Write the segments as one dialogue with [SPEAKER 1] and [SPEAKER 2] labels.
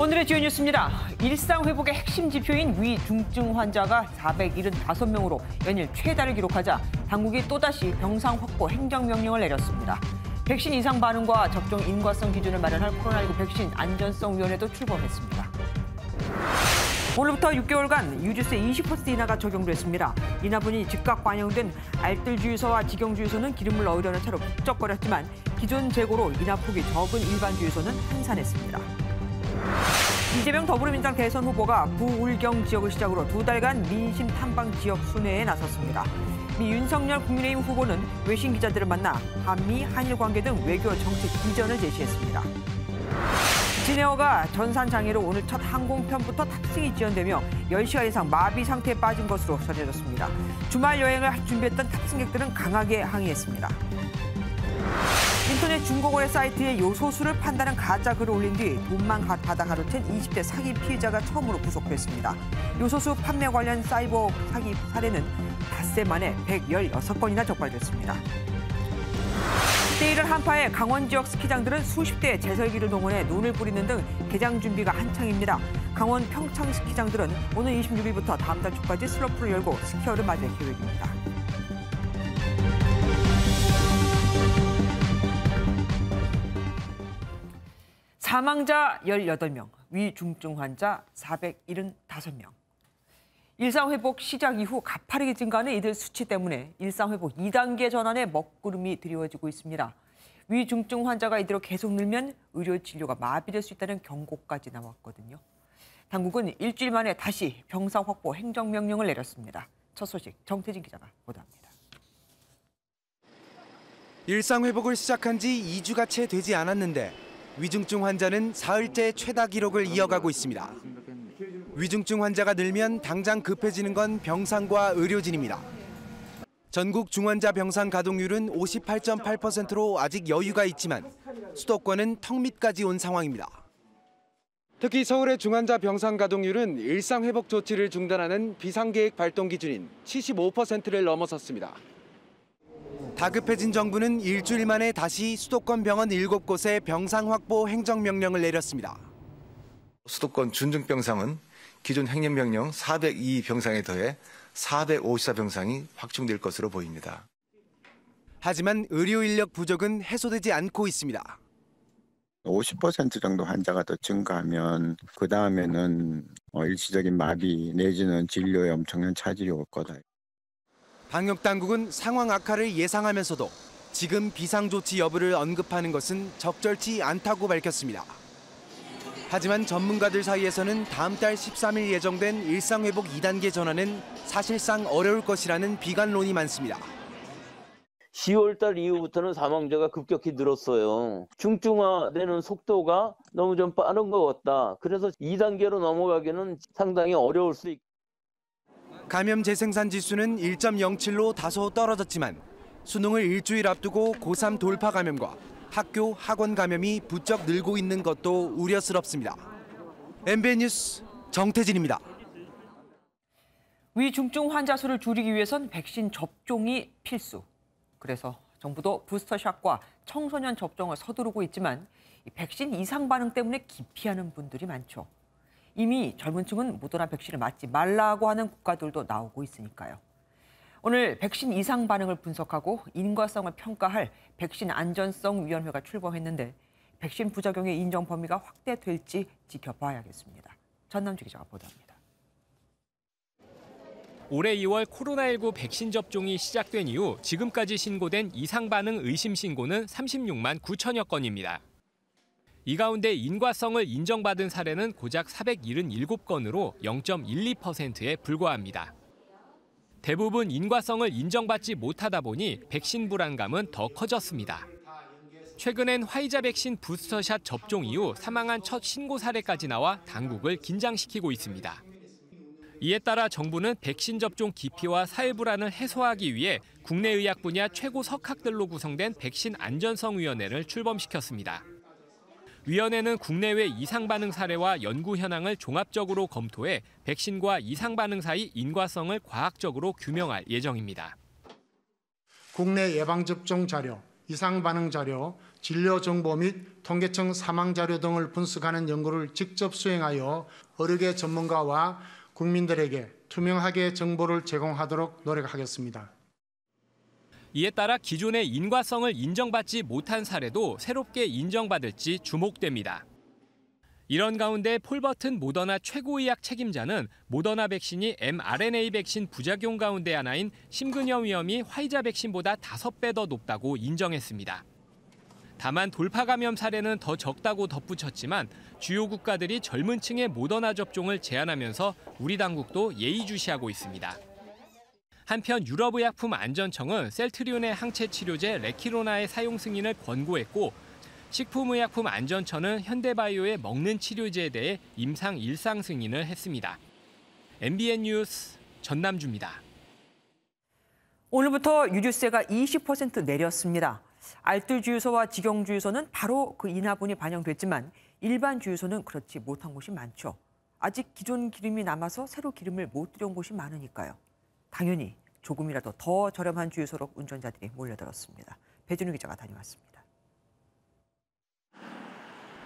[SPEAKER 1] 오늘의 주요 뉴스입니다. 일상 회복의 핵심 지표인 위중증 환자가 475명으로 연일 최다를 기록하자 당국이 또다시 병상 확보 행정명령을 내렸습니다. 백신 이상 반응과 접종 인과성 기준을 마련할 코로나19 백신 안전성위원회도 출범했습니다. 오늘부터 6개월간 유류세 20% 인하가 적용됐습니다. 인하분이 즉각 반영된 알뜰 주유소와 직영 주유소는 기름을 넣으려는 차로 북적거렸지만 기존 재고로 인하폭이 적은 일반 주유소는 한산했습니다. 이재명 더불어민주당 대선 후보가 부울경 지역을 시작으로 2달간 민심 탐방 지역 순회에 나섰습니다. 미 윤석열 국민의힘 후보는 외신 기자들을 만나 한미, 한일 관계 등 외교 정책 비전을 제시했습니다. 진에어가 전산 장애로 오늘 첫 항공편부터 탑승이 지연되며 10시간 이상 마비 상태에 빠진 것으로 전해졌습니다. 주말 여행을 준비했던 탑승객들은 강하게 항의했습니다. 인터넷 중고거래 사이트에 요소수를 판다는 가짜 글을 올린 뒤 돈만 받아 가로챈 20대 사기 피해자가 처음으로 구속됐습니다. 요소수 판매 관련 사이버 사기 사례는 닷새 만에 116건이나 적발됐습니다. 내일은 한파에 강원 지역 스키장들은 수십 대의 제설기를 동원해 눈을 뿌리는 등 개장 준비가 한창입니다. 강원 평창 스키장들은 오늘 26일부터 다음 달 초까지 슬로프를 열고 스키어를 맞을 계획입니다. 사망자 18명, 위중증 환자 475명. 일상회복 시작 이후 가파르게 증가하는 이들 수치 때문에 일상회복 2단계 전환에 먹구름이 드리워지고 있습니다. 위중증 환자가 이대로 계속 늘면 의료 진료가 마비될 수 있다는 경고까지 나왔거든요. 당국은 일주일 만에 다시 병상 확보 행정명령을 내렸습니다. 첫 소식 정태진 기자가 보도합니다.
[SPEAKER 2] 일상회복을 시작한 지 2주가 채 되지 않았는데 위중증 환자는 사흘째 최다 기록을 이어가고 있습니다. 위중증 환자가 늘면 당장 급해지는 건 병상과 의료진입니다. 전국 중환자 병상 가동률은 58.8%로 아직 여유가 있지만 수도권은 턱 밑까지 온 상황입니다. 특히 서울의 중환자 병상 가동률은 일상회복 조치를 중단하는 비상계획 발동 기준인 75%를 넘어섰습니다. 다급해진 정부는 일주일 만에 다시 수도권 병원 7곳에 병상 확보 행정명령을 내렸습니다.
[SPEAKER 3] 수도권 준중병상은 기존 행정명령 402 병상에 더해 454 병상이 확충될 것으로 보입니다.
[SPEAKER 2] 하지만 의료 인력 부족은 해소되지 않고 있습니다.
[SPEAKER 4] 50% 정도 환자가 더 증가하면 그 다음에는 일시적인 마비 내지는 진료에 엄청난 차질이 올 거다.
[SPEAKER 2] 방역당국은 상황 악화를 예상하면서도 지금 비상조치 여부를 언급하는 것은 적절치 않다고 밝혔습니다. 하지만 전문가들 사이에서는 다음 달 13일 예정된 일상회복 2단계 전환은 사실상 어려울 것이라는 비관론이 많습니다.
[SPEAKER 5] 10월 달 이후부터는 사망자가 급격히 늘었어요. 중증화되는 속도가 너무 좀 빠른 것 같다. 그래서 2단계로 넘어가기는 상당히 어려울 수 있다.
[SPEAKER 2] 감염 재생산 지수는 1.07로 다소 떨어졌지만 수능을 일주일 앞두고 고3 돌파 감염과 학교, 학원 감염이 부쩍 늘고 있는 것도 우려스럽습니다. MBN 뉴스 정태진입니다.
[SPEAKER 1] 위중증 환자 수를 줄이기 위해선 백신 접종이 필수. 그래서 정부도 부스터샷과 청소년 접종을 서두르고 있지만 백신 이상 반응 때문에 기피하는 분들이 많죠. 이미 젊은 층은 모더나 백신을 맞지 말라고 하는 국가들도 나오고 있으니까요. 오늘 백신 이상 반응을 분석하고 인과성을 평가할 백신 안전성위원회가 출범했는데 백신 부작용의 인정 범위가 확대될지 지켜봐야겠습니다. 전남주 기자가 보도합니다.
[SPEAKER 6] 올해 2월 코로나19 백신 접종이 시작된 이후 지금까지 신고된 이상 반응 의심 신고는 36만 9천여 건입니다. 이 가운데 인과성을 인정받은 사례는 고작 477건으로 0.12%에 불과합니다. 대부분 인과성을 인정받지 못하다 보니 백신 불안감은 더 커졌습니다. 최근엔 화이자 백신 부스터샷 접종 이후 사망한 첫 신고 사례까지 나와 당국을 긴장시키고 있습니다. 이에 따라 정부는 백신 접종 기피와 사회 불안을 해소하기 위해 국내 의학 분야 최고 석학들로 구성된 백신 안전성위원회를 출범시켰습니다. 위원회는 국내외 이상 반응 사례와 연구 현황을 종합적으로 검토해 백신과 이상 반응 사이 인과성을 과학적으로 규명할 예정입니다.
[SPEAKER 7] 국내 예방접종 자료, 이상 반응 자료, 진료 정보 및 통계청 사망 자료 등을 분석하는 연구를 직접 수행하여 의료계 전문가와 국민들에게 투명하게 정보를 제공하도록 노력하겠습니다.
[SPEAKER 6] 이에 따라 기존의 인과성을 인정받지 못한 사례도 새롭게 인정받을지 주목됩니다. 이런 가운데 폴버튼 모더나 최고의학 책임자는 모더나 백신이 mRNA 백신 부작용 가운데 하나인 심근염 위험이 화이자 백신보다 5배 더 높다고 인정했습니다. 다만 돌파 감염 사례는 더 적다고 덧붙였지만 주요 국가들이 젊은 층의 모더나 접종을 제한하면서 우리 당국도 예의주시하고 있습니다. 한편 유럽의약품안전청은 셀트리온의 항체 치료제 레키로나의 사용 승인을 권고했고 식품의약품안전처는 현대바이오의 먹는 치료제에 대해 임상 일상 승인을 했습니다. MBN 뉴스 전남주입니다.
[SPEAKER 1] 오늘부터 유류세가 20% 내렸습니다. 알뜰 주유소와 직영 주유소는 바로 그 인하분이 반영됐지만 일반 주유소는 그렇지 못한 곳이 많죠. 아직 기존 기름이 남아서 새로 기름을 못 들여온 곳이 많으니까요. 당연히 조금이라도 더 저렴한 주유소로 운전자들이 몰려들었습니다. 배준우 기자가 다녀왔습니다.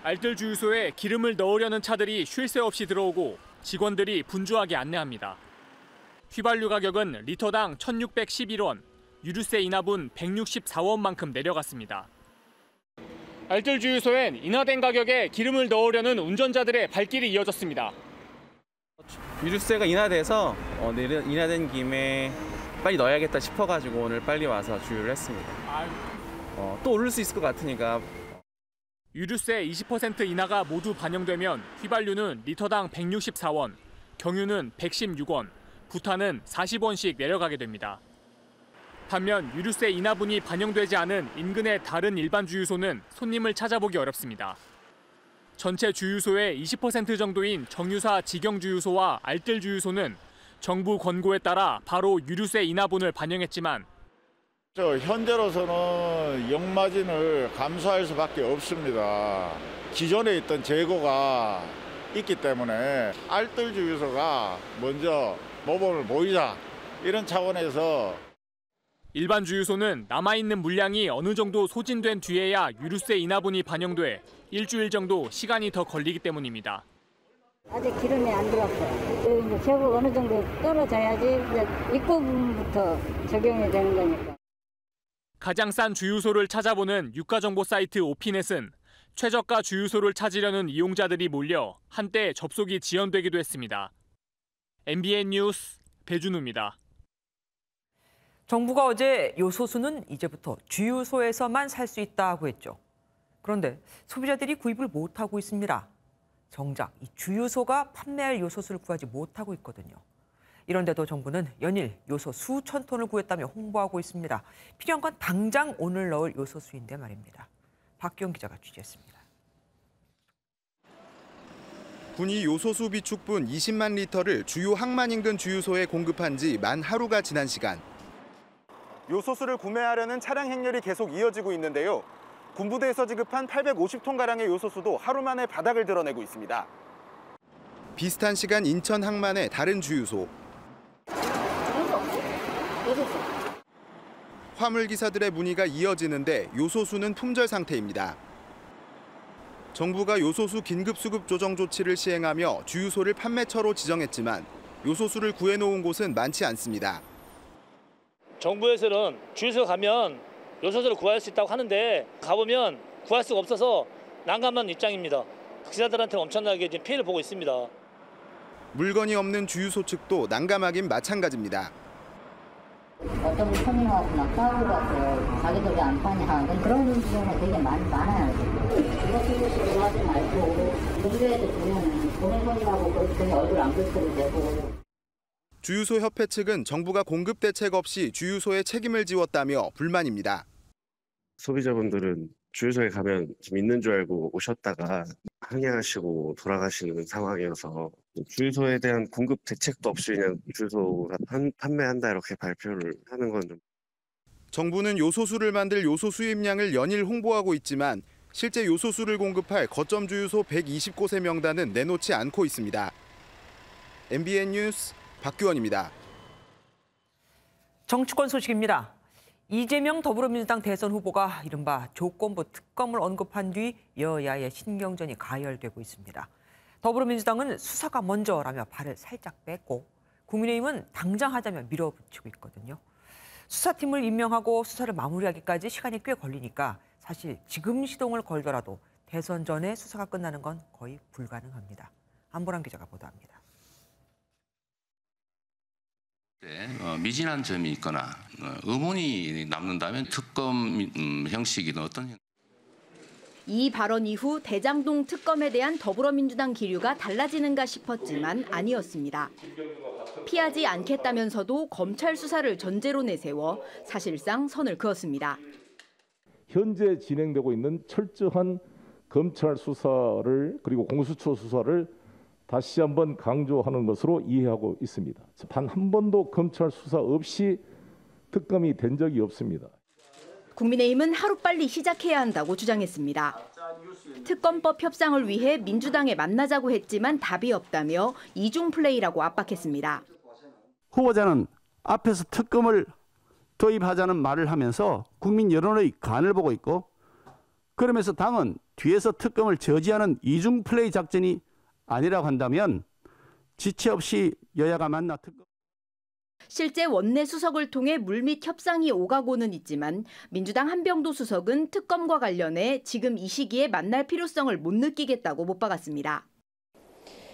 [SPEAKER 8] 알뜰 주유소에 기름을 넣으려는 차들이 쉴 새 없이 들어오고 직원들이 분주하게 안내합니다. 휘발유 가격은 리터당 1,611원, 유류세 인하분 164원만큼 내려갔습니다. 알뜰 주유소엔 인하된 가격에 기름을 넣으려는 운전자들의 발길이 이어졌습니다.
[SPEAKER 9] 유류세가 인하돼서 인하된 김에 빨리 넣어야겠다 싶어가지고 오늘 빨리 와서 주유를 했습니다. 또 오를 수 있을 것 같으니까.
[SPEAKER 8] 유류세 20% 인하가 모두 반영되면 휘발유는 리터당 164원, 경유는 116원, 부탄은 40원씩 내려가게 됩니다. 반면 유류세 인하분이 반영되지 않은 인근의 다른 일반 주유소는 손님을 찾아보기 어렵습니다. 전체 주유소의 20% 정도인 정유사 직영 주유소와 알뜰 주유소는 정부 권고에 따라 바로 유류세 인하분을 반영했지만
[SPEAKER 10] 현재로서는 역마진을 감수할 수밖에 없습니다. 기존에 있던 재고가 있기 때문에 알뜰 주유소가 먼저 모범을 보이자 이런 차원에서
[SPEAKER 8] 일반 주유소는 남아있는 물량이 어느 정도 소진된 뒤에야 유류세 인하분이 반영돼 일주일 정도 시간이 더 걸리기 때문입니다.
[SPEAKER 11] 아직 기름이 안 들어왔어요. 이제 재고 어느 정도 떨어져야지 입구부터 적용이 되는 거니까.
[SPEAKER 8] 가장 싼 주유소를 찾아보는 유가정보 사이트 오피넷은 최저가 주유소를 찾으려는 이용자들이 몰려 한때 접속이 지연되기도 했습니다. MBN 뉴스 배준우입니다.
[SPEAKER 1] 정부가 어제 요소수는 이제부터 주유소에서만 살 수 있다고 했죠. 그런데 소비자들이 구입을 못하고 있습니다. 정작 이 주유소가 판매할 요소수를 구하지 못하고 있거든요. 이런데도 정부는 연일 요소 수천 톤을 구했다며 홍보하고 있습니다. 필요한 건 당장 오늘 넣을 요소수인데 말입니다. 박기영 기자가 취재했습니다.
[SPEAKER 12] 군이 요소수 비축분 20만 리터를 주요 항만 인근 주유소에 공급한 지 만 하루가 지난 시간.
[SPEAKER 13] 요소수를 구매하려는 차량 행렬이 계속 이어지고 있는데요. 군부대에서 지급한 850톤가량의 요소수도 하루 만에 바닥을 드러내고 있습니다.
[SPEAKER 12] 비슷한 시간 인천 항만의 다른 주유소. 화물기사들의 문의가 이어지는데 요소수는 품절 상태입니다. 정부가 요소수 긴급수급 조정 조치를 시행하며 주유소를 판매처로 지정했지만 요소수를 구해놓은 곳은 많지 않습니다.
[SPEAKER 14] 정부에서는 주유소 가면 요소수를 구할 수 있다고 하는데 가보면 구할 수가 없어서 난감한 입장입니다. 기사들한테 엄청나게 지금 피해를 보고 있습니다.
[SPEAKER 12] 물건이 없는 주유소 측도 난감하긴 마찬가지입니다.
[SPEAKER 11] 어떤 터미널이나 싸우고 가서 자기들이 안 파냐 그런 경우가 되게 많아요. 이렇게 하지 말고 문제에도 보면 보내버리라고 그렇게 얼굴 안 긁혀도 되고.
[SPEAKER 12] 주유소 협회 측은 정부가 공급 대책 없이 주유소에 책임을 지웠다며 불만입니다.
[SPEAKER 15] 소비자분들은 주유소에 가면 좀 있는 줄 알고 오셨다가 항해하시고 돌아가시는 상황이어서 주유소에 대한 공급 대책도 없이 그냥 주유소가 판매한다 이렇게 발표를 하는 건 좀.
[SPEAKER 12] 정부는 요소수를 만들 요소 수입량을 연일 홍보하고 있지만 실제 요소수를 공급할 거점 주유소 120곳의 명단은 내놓지 않고 있습니다. MBN 뉴스 박규원입니다.
[SPEAKER 1] 정치권 소식입니다. 이재명 더불어민주당 대선 후보가 이른바 조건부 특검을 언급한 뒤 여야의 신경전이 가열되고 있습니다. 더불어민주당은 수사가 먼저라며 발을 살짝 뺐고 국민의힘은 당장 하자며 밀어붙이고 있거든요. 수사팀을 임명하고 수사를 마무리하기까지 시간이 꽤 걸리니까 사실 지금 시동을 걸더라도 대선 전에 수사가 끝나는 건 거의 불가능합니다. 안보람 기자가 보도합니다.
[SPEAKER 16] 미진한 점이 있거나 의문이 남는다면 특검 형식이든 어떤
[SPEAKER 17] 이 발언 이후 대장동 특검에 대한 더불어민주당 기류가 달라지는가 싶었지만 아니었습니다. 피하지 않겠다면서도 검찰 수사를 전제로 내세워 사실상 선을 그었습니다.
[SPEAKER 18] 현재 진행되고 있는 철저한 검찰 수사를 그리고 공수처 수사를 다시 한번 강조하는 것으로 이해하고 있습니다. 단 한 번도 검찰 수사 없이 특검이 된 적이 없습니다.
[SPEAKER 17] 국민의힘은 하루빨리 시작해야 한다고 주장했습니다. 특검법 협상을 위해 민주당에 만나자고 했지만 답이 없다며 이중 플레이라고 압박했습니다.
[SPEAKER 19] 후보자는 앞에서 특검을 도입하자는 말을 하면서 국민 여론의 간을 보고 있고 그러면서 당은 뒤에서 특검을 저지하는 이중 플레이 작전이 아니라고 한다면 지체 없이 여야가 만나 특검.
[SPEAKER 17] 실제 원내 수석을 통해 물밑 협상이 오가고는 있지만 민주당 한병도 수석은 특검과 관련해 지금 이 시기에 만날 필요성을 못 느끼겠다고 못 박았습니다.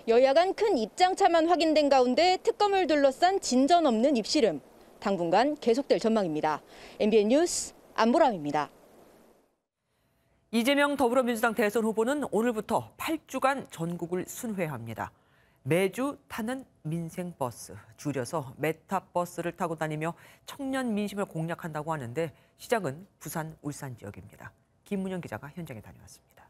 [SPEAKER 17] 여야 간 큰 입장차만 확인된 가운데 특검을 둘러싼 진전 없는 입씨름. 당분간 계속될 전망입니다. MBN 뉴스 안보람입니다.
[SPEAKER 1] 이재명 더불어민주당 대선 후보는 오늘부터 8주간 전국을 순회합니다. 매주 타는 민생버스, 줄여서 메타버스를 타고 다니며 청년 민심을 공략한다고 하는데 시작은 부산, 울산 지역입니다. 김문영 기자가 현장에 다녀왔습니다.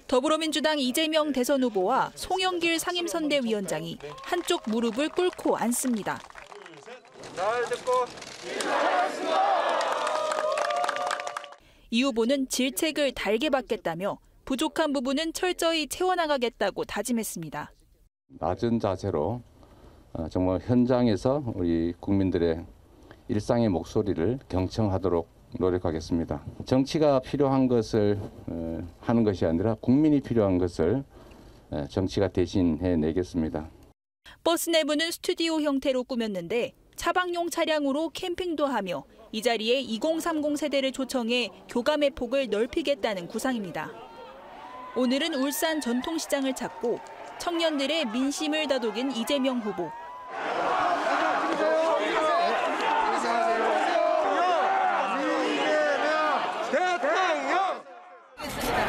[SPEAKER 20] 더불어민주당 이재명 대선 후보와 송영길 상임선대위원장이 한쪽 무릎을 꿇고 앉습니다.
[SPEAKER 21] 잘 듣고
[SPEAKER 20] 이 후보는 질책을 달게 받겠다며 부족한 부분은 철저히 채워나가겠다고 다짐했습니다.
[SPEAKER 22] 낮은 자세로 정말 현장에서 우리 국민들의 일상의 목소리를 경청하도록 노력하겠습니다. 정치가 필요한 것을 하는 것이 아니라 국민이 필요한 것을 정치가 대신해 내겠습니다.
[SPEAKER 20] 버스 내부는 스튜디오 형태로 꾸몄는데 차박용 차량으로 캠핑도 하며 이 자리에 2030 세대를 초청해 교감의 폭을 넓히겠다는 구상입니다. 오늘은 울산 전통시장을 찾고 청년들의 민심을 다독인 이재명 후보.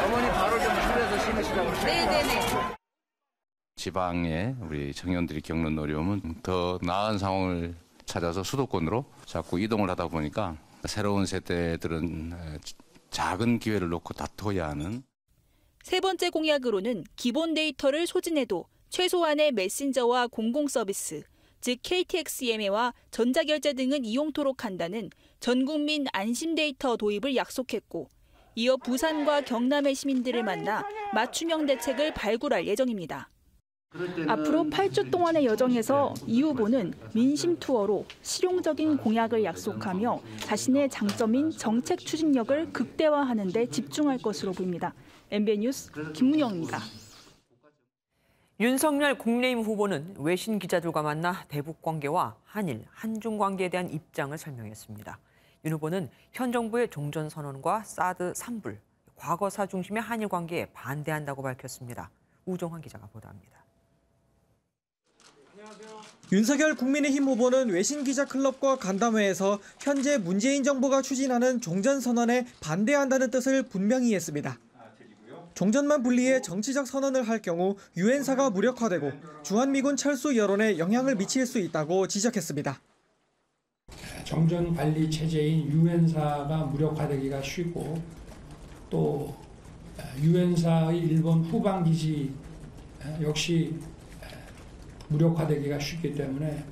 [SPEAKER 21] 어머니 바로 좀 줄여서 신으시라고. 네네네.
[SPEAKER 16] 지방에 우리 청년들이 겪는 어려움은 더 나은 상황을 찾아서 수도권으로 자꾸 이동을 하다 보니까 새로운 세대들은 작은 기회를 놓고 다퉈야 하는.
[SPEAKER 20] 세 번째 공약으로는 기본 데이터를 소진해도 최소한의 메신저와 공공서비스, 즉 KTX 예매와 전자결제 등은 이용토록 한다는 전국민 안심 데이터 도입을 약속했고 이어 부산과 경남의 시민들을 만나 맞춤형 대책을 발굴할 예정입니다. 앞으로 8주 동안의 여정에서 이 후보는 민심 투어로 실용적인 공약을 약속하며 자신의 장점인 정책 추진력을 극대화하는 데 집중할 것으로 보입니다. MBN 뉴스 김문영입니다.
[SPEAKER 1] 윤석열 국민의힘 후보는 외신 기자들과 만나 대북 관계와 한일, 한중 관계에 대한 입장을 설명했습니다. 윤 후보는 현 정부의 종전선언과 사드 산불, 과거사 중심의 한일 관계에 반대한다고 밝혔습니다. 우종환 기자가 보도합니다.
[SPEAKER 23] 윤석열 국민의힘 후보는 외신기자클럽과 간담회에서 현재 문재인 정부가 추진하는 종전선언에 반대한다는 뜻을 분명히 했습니다. 종전만 분리해 정치적 선언을 할 경우 유엔사가 무력화되고 주한미군 철수 여론에 영향을 미칠 수 있다고 지적했습니다.
[SPEAKER 24] 정전 관리 체제인 유엔사가 무력화되기가 쉽고 또 유엔사의 일본 후방 기지 역시 무력화되기가 쉽기 때문에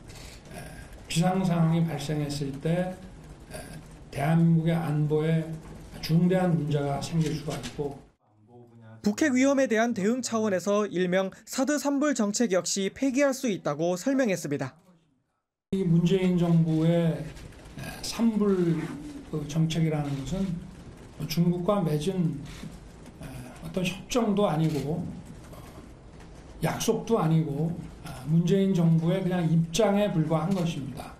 [SPEAKER 24] 비상 상황이 발생했을 때 대한민국의 안보에 중대한 문제가 생길 수가 있고
[SPEAKER 23] 북핵 위험에 대한 대응 차원에서 일명 사드 산불 정책 역시 폐기할 수 있다고 설명했습니다.
[SPEAKER 24] 이 문재인 정부의 산불 정책이라는 것은 중국과 맺은 어떤 협정도 아니고 약속도 아니고 문재인 정부의 그냥 입장에 불과한 것입니다.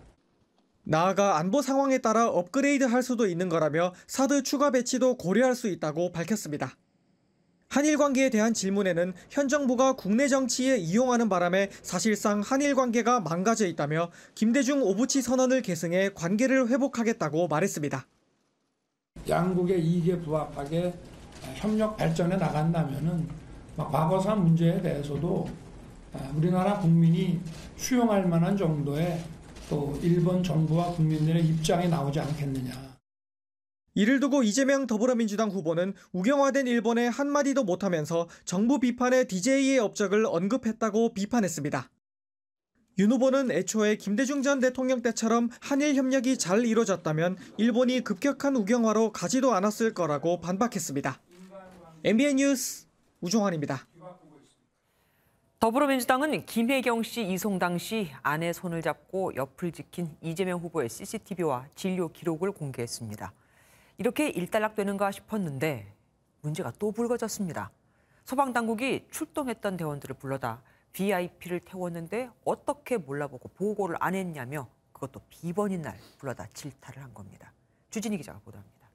[SPEAKER 23] 나아가 안보 상황에 따라 업그레이드할 수도 있는 거라며 사드 추가 배치도 고려할 수 있다고 밝혔습니다. 한일 관계에 대한 질문에는 현 정부가 국내 정치에 이용하는 바람에 사실상 한일 관계가 망가져 있다며 김대중 오부치 선언을 계승해 관계를 회복하겠다고 말했습니다.
[SPEAKER 24] 양국의 이익에 부합하게 협력 발전해 나간다면은 과거사 문제에 대해서도 우리나라 국민이 수용할 만한 정도의 또 일본 정부와 국민들의 입장이 나오지 않겠느냐.
[SPEAKER 23] 이를 두고 이재명 더불어민주당 후보는 우경화된 일본에 한마디도 못하면서 정부 비판에 DJ의 업적을 언급했다고 비판했습니다. 윤 후보는 애초에 김대중 전 대통령 때처럼 한일 협력이 잘 이루어졌다면 일본이 급격한 우경화로 가지도 않았을 거라고 반박했습니다. MBN 뉴스 우종환입니다.
[SPEAKER 1] 더불어민주당은 김혜경 씨 이송 당시 아내 손을 잡고 옆을 지킨 이재명 후보의 CCTV와 진료 기록을 공개했습니다. 이렇게 일단락되는가 싶었는데 문제가 또 불거졌습니다. 소방당국이 출동했던 대원들을 불러다 VIP를 태웠는데 어떻게 몰라보고 보고를 안 했냐며 그것도 비번인 날 불러다 질타를 한 겁니다. 주진희 기자가 보도합니다.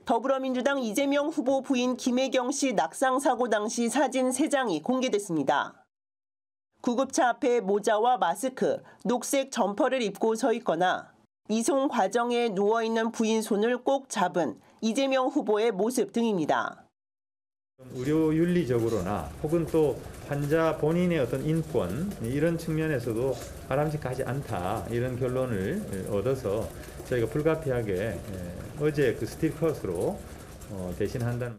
[SPEAKER 2] 더불어민주당 이재명 후보 부인 김혜경 씨 낙상 사고 당시 사진 3장이 공개됐습니다. 구급차 앞에 모자와 마스크, 녹색 점퍼를 입고 서 있거나 이송 과정에 누워있는 부인 손을 꼭 잡은 이재명 후보의 모습 등입니다.
[SPEAKER 3] 의료윤리적으로나 혹은 또 환자 본인의 어떤 인권 이런 측면에서도 바람직하지 않다 이런 결론을 얻어서 저희가 불가피하게 어제 그 스틸컷으로 대신한다는.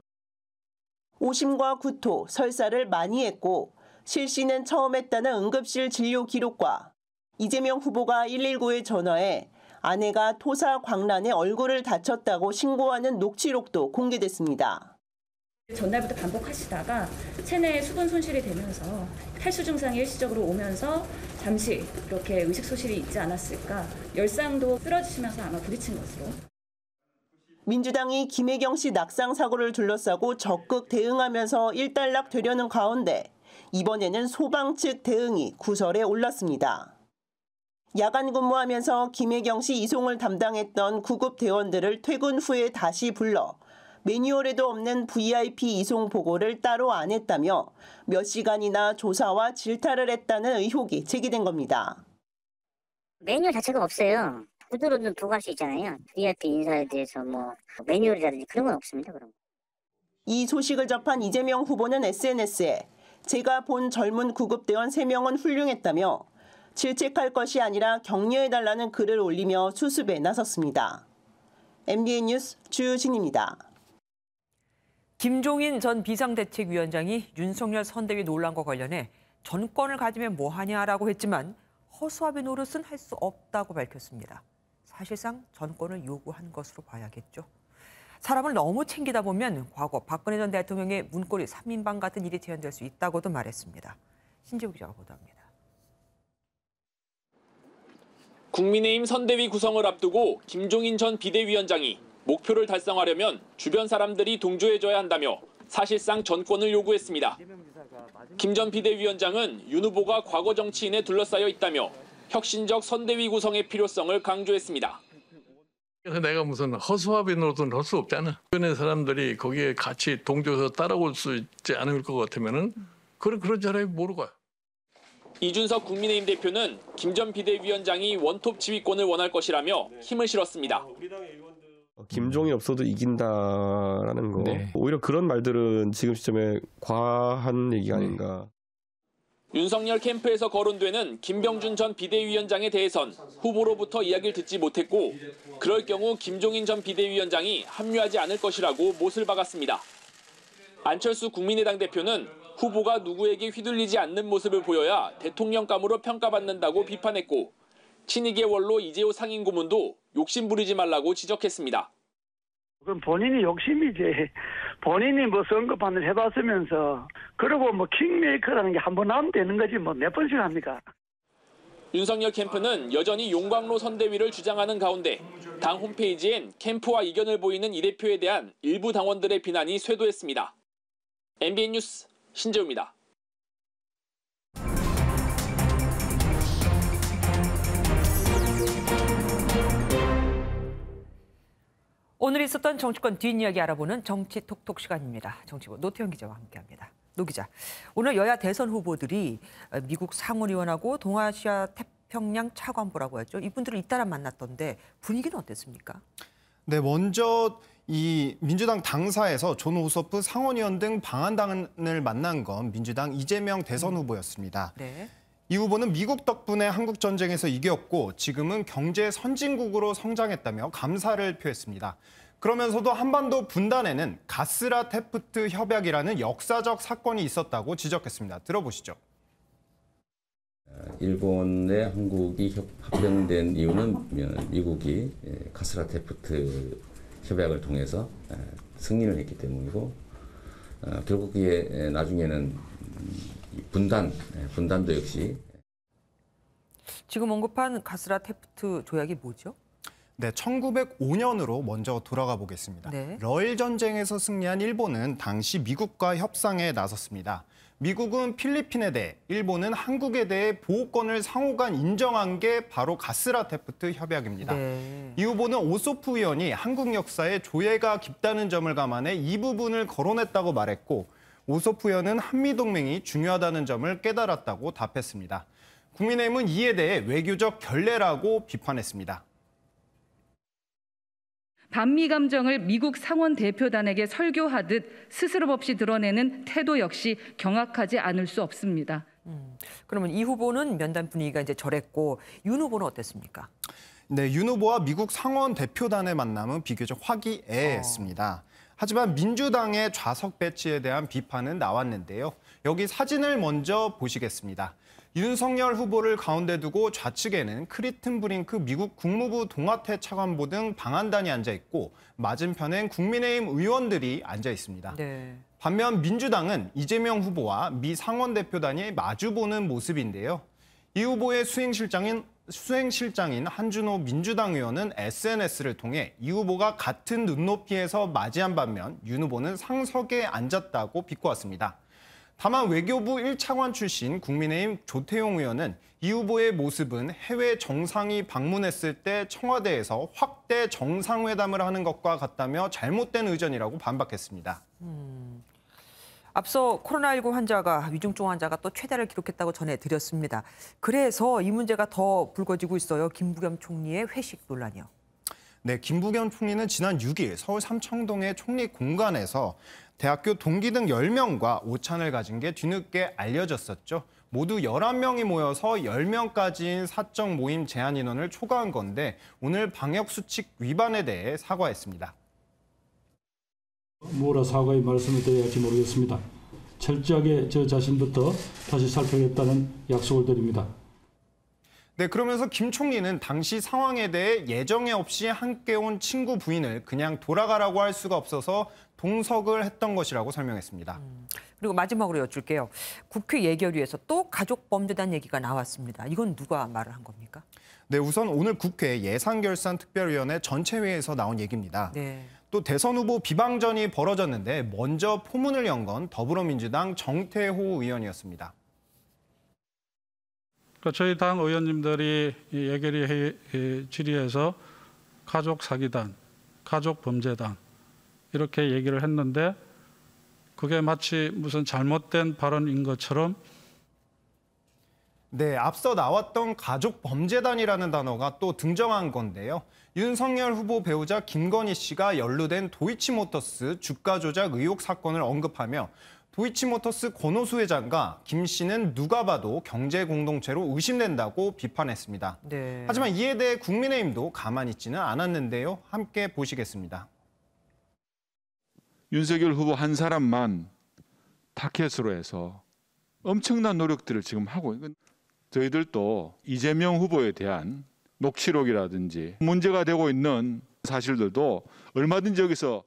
[SPEAKER 2] 오심과 구토, 설사를 많이 했고 실시는 처음 했다는 응급실 진료 기록과 이재명 후보가 119에 전화해 아내가 토사 광란에 얼굴을 다쳤다고 신고하는 녹취록도 공개됐습니다.
[SPEAKER 4] 전날부터 반복하시다가 체내에 수분 손실이 되면서 탈수 증상이 일시적으로 오면서 잠시 이렇게 의식 소실이 있지 않았을까. 열상도 쓰러지시면서 아마 부딪힌 것으로.
[SPEAKER 2] 민주당이 김혜경 씨 낙상 사고를 둘러싸고 적극 대응하면서 일단락되려는 가운데 이번에는 소방 측 대응이 구설에 올랐습니다. 야간 근무하면서 김혜경 씨 이송을 담당했던 구급 대원들을 퇴근 후에 다시 불러 매뉴얼에도 없는 VIP 이송 보고를 따로 안 했다며 몇 시간이나 조사와 질타를 했다는 의혹이 제기된 겁니다.
[SPEAKER 5] 매뉴얼 자체가 없어요. 구두로는 보고할 수 있잖아요. VIP 인사에 대해서 뭐 매뉴얼이라든지 그런 건 없습니다. 그럼.
[SPEAKER 2] 이 소식을 접한 이재명 후보는 SNS에 제가 본 젊은 구급대원 3명은 훌륭했다며 질책할 것이 아니라 격려해달라는 글을 올리며 수습에 나섰습니다. MBN 뉴스 주진입니다.
[SPEAKER 1] 김종인 전 비상대책위원장이 윤석열 선대위 논란과 관련해 전권을 가지면 뭐하냐라고 했지만 허수아비 노릇은 할 수 없다고 밝혔습니다. 사실상 전권을 요구한 것으로 봐야겠죠. 사람을 너무 챙기다 보면 과거 박근혜 전 대통령의 문고리 3인방 같은 일이 재현될 수 있다고도 말했습니다. 신지우 기자가 보도합니다.
[SPEAKER 8] 국민의힘 선대위 구성을 앞두고 김종인 전 비대위원장이 목표를 달성하려면 주변 사람들이 동조해줘야 한다며 사실상 전권을 요구했습니다. 김 전 비대위원장은 윤 후보가 과거 정치인에 둘러싸여 있다며 혁신적 선대위 구성의 필요성을 강조했습니다.
[SPEAKER 25] 그래서 내가 무슨 허수아비 노릇은 할 수 없잖아. 주변의 사람들이 거기에 같이 동조해서 따라올 수 있지 않을 것 같으면은 그런 사람이 모르고 가요.
[SPEAKER 8] 이준석 국민의힘 대표는 김 전 비대위원장이 원톱 지휘권을 원할 것이라며 힘을 실었습니다.
[SPEAKER 26] 김종인 없어도 이긴다라는 거. 오히려 그런 말들은 지금 시점에 과한 얘기가 아닌가.
[SPEAKER 8] 윤석열 캠프에서 거론되는 김병준 전 비대위원장에 대해선 후보로부터 이야기를 듣지 못했고 그럴 경우 김종인 전 비대위원장이 합류하지 않을 것이라고 못을 박았습니다. 안철수 국민의당 대표는 후보가 누구에게 휘둘리지 않는 모습을 보여야 대통령감으로 평가받는다고 비판했고 친이계 원로 이재호 상임고문도 욕심 부리지 말라고 지적했습니다.
[SPEAKER 27] 그럼 본인이 욕심이지. 본인이 뭐 선거판을 해봤으면서 그리고 뭐 킹메이커라는 게 한 번 하면 되는 거지 뭐 몇 번씩 합니까?
[SPEAKER 8] 윤석열 캠프는 여전히 용광로 선대위를 주장하는 가운데 당 홈페이지엔 캠프와 이견을 보이는 이 대표에 대한 일부 당원들의 비난이 쇄도했습니다. MBN 뉴스 신재우입니다.
[SPEAKER 1] 오늘 있었던 정치권 뒷이야기 알아보는 정치톡톡 시간입니다. 정치부 노태현 기자와 함께합니다. 노 기자, 오늘 여야 대선 후보들이 미국 상원의원하고 동아시아 태평양 차관보라고 했죠. 이분들을 잇따라 만났던데 분위기는 어땠습니까?
[SPEAKER 6] 네, 먼저 이 민주당 당사에서 존 오소프 상원의원 등 방한당을 만난 건 민주당 이재명 대선 후보였습니다.
[SPEAKER 1] 네.
[SPEAKER 6] 이 후보는 미국 덕분에 한국 전쟁에서 이겼고 지금은 경제 선진국으로 성장했다며 감사를 표했습니다. 그러면서도 한반도 분단에는 가스라 테프트 협약이라는 역사적 사건이 있었다고 지적했습니다. 들어보시죠.
[SPEAKER 7] 일본에 한국이 합병된 이유는 미국이 가스라 테프트 협약을 통해서 승인을 했기 때문이고 결국 그게 나중에는 분단도 역시.
[SPEAKER 1] 지금 언급한 가스라 테프트 조약이 뭐죠?
[SPEAKER 6] 네, 1905년으로 먼저 돌아가 보겠습니다.
[SPEAKER 1] 네.
[SPEAKER 6] 러일 전쟁에서 승리한 일본은 당시 미국과 협상에 나섰습니다. 미국은 필리핀에 대해, 일본은 한국에 대해 보호권을 상호간 인정한 게 바로 가스라 테프트 협약입니다.
[SPEAKER 1] 네.
[SPEAKER 6] 이 후보는 오소프 의원이 한국 역사에 조예가 깊다는 점을 감안해 이 부분을 거론했다고 말했고, 오소프 의원은 한미동맹이 중요하다는 점을 깨달았다고 답했습니다. 국민의힘은 이에 대해 외교적 결례라고 비판했습니다.
[SPEAKER 9] 반미 감정을 미국 상원 대표단에게 설교하듯 스스럼 없이 드러내는 태도 역시 경악하지 않을 수 없습니다.
[SPEAKER 1] 그러면 이 후보는 면담 분위기가 이제 절했고 윤 후보는 어땠습니까?
[SPEAKER 6] 네, 윤 후보와 미국 상원 대표단의 만남은 비교적 화기애애했습니다. 하지만 민주당의 좌석 배치에 대한 비판은 나왔는데요. 여기 사진을 먼저 보시겠습니다. 윤석열 후보를 가운데 두고 좌측에는 크리튼 브링크 미국 국무부 동아태 차관보 등 방한단이 앉아 있고 맞은편엔 국민의힘 의원들이 앉아 있습니다.
[SPEAKER 1] 네.
[SPEAKER 6] 반면 민주당은 이재명 후보와 미 상원 대표단이 마주보는 모습인데요. 이 후보의 수행실장인 한준호 민주당 의원은 SNS를 통해 이 후보가 같은 눈높이에서 맞이한 반면 윤 후보는 상석에 앉았다고 비꼬았습니다. 다만 외교부 1차관 출신 국민의힘 조태용 의원은 이 후보의 모습은 해외 정상이 방문했을 때 청와대에서 확대 정상회담을 하는 것과 같다며 잘못된 의전이라고 반박했습니다.
[SPEAKER 1] 앞서 코로나19 환자가 위중증 환자가 또 최다를 기록했다고 전해드렸습니다. 그래서 이 문제가 더 불거지고 있어요. 김부겸 총리의 회식 논란이요.
[SPEAKER 6] 네, 김부겸 총리는 지난 6일 서울 삼청동의 총리 공간에서 대학교 동기 등 10명과 오찬을 가진 게 뒤늦게 알려졌었죠. 모두 11명이 모여서 10명까지인 사적 모임 제한 인원을 초과한 건데 오늘 방역수칙 위반에 대해 사과했습니다.
[SPEAKER 24] 뭐라 사과의 말씀을 드려야 할지 모르겠습니다. 철저하게 저 자신부터 다시 살펴보겠다는 약속을 드립니다.
[SPEAKER 6] 네, 그러면서 김 총리는 당시 상황에 대해 예정에 없이 함께 온 친구 부인을 그냥 돌아가라고 할 수가 없어서 동석을 했던 것이라고 설명했습니다.
[SPEAKER 1] 그리고 마지막으로 여쭐게요. 국회 예결위에서 또 가족범죄단 얘기가 나왔습니다. 이건 누가 말을 한 겁니까?
[SPEAKER 6] 네, 우선 오늘 국회 예산결산특별위원회 전체회의에서 나온 얘기입니다.
[SPEAKER 1] 네.
[SPEAKER 6] 또 대선 후보 비방전이 벌어졌는데 먼저 포문을 연 건 더불어민주당 정태호 의원이었습니다.
[SPEAKER 10] 저희 당 의원님들이 예결위 회의 질의에서 가족 사기단, 가족 범죄단 이렇게 얘기를 했는데 그게 마치 무슨 잘못된 발언인 것처럼.
[SPEAKER 6] 네, 앞서 나왔던 가족 범죄단이라는 단어가 또 등장한 건데요. 윤석열 후보 배우자 김건희 씨가 연루된 도이치모터스 주가 조작 의혹 사건을 언급하며 도이치모터스 권오수 회장과 김 씨는 누가 봐도 경제 공동체로 의심된다고 비판했습니다.
[SPEAKER 1] 네.
[SPEAKER 6] 하지만 이에 대해 국민의힘도 가만히 있지는 않았는데요. 함께 보시겠습니다.
[SPEAKER 11] 윤석열 후보 한 사람만 타켓으로 해서 엄청난 노력들을 지금 하고 있는, 저희들도 이재명 후보에 대한 녹취록이라든지 문제가 되고 있는 사실들도 얼마든지 여기서.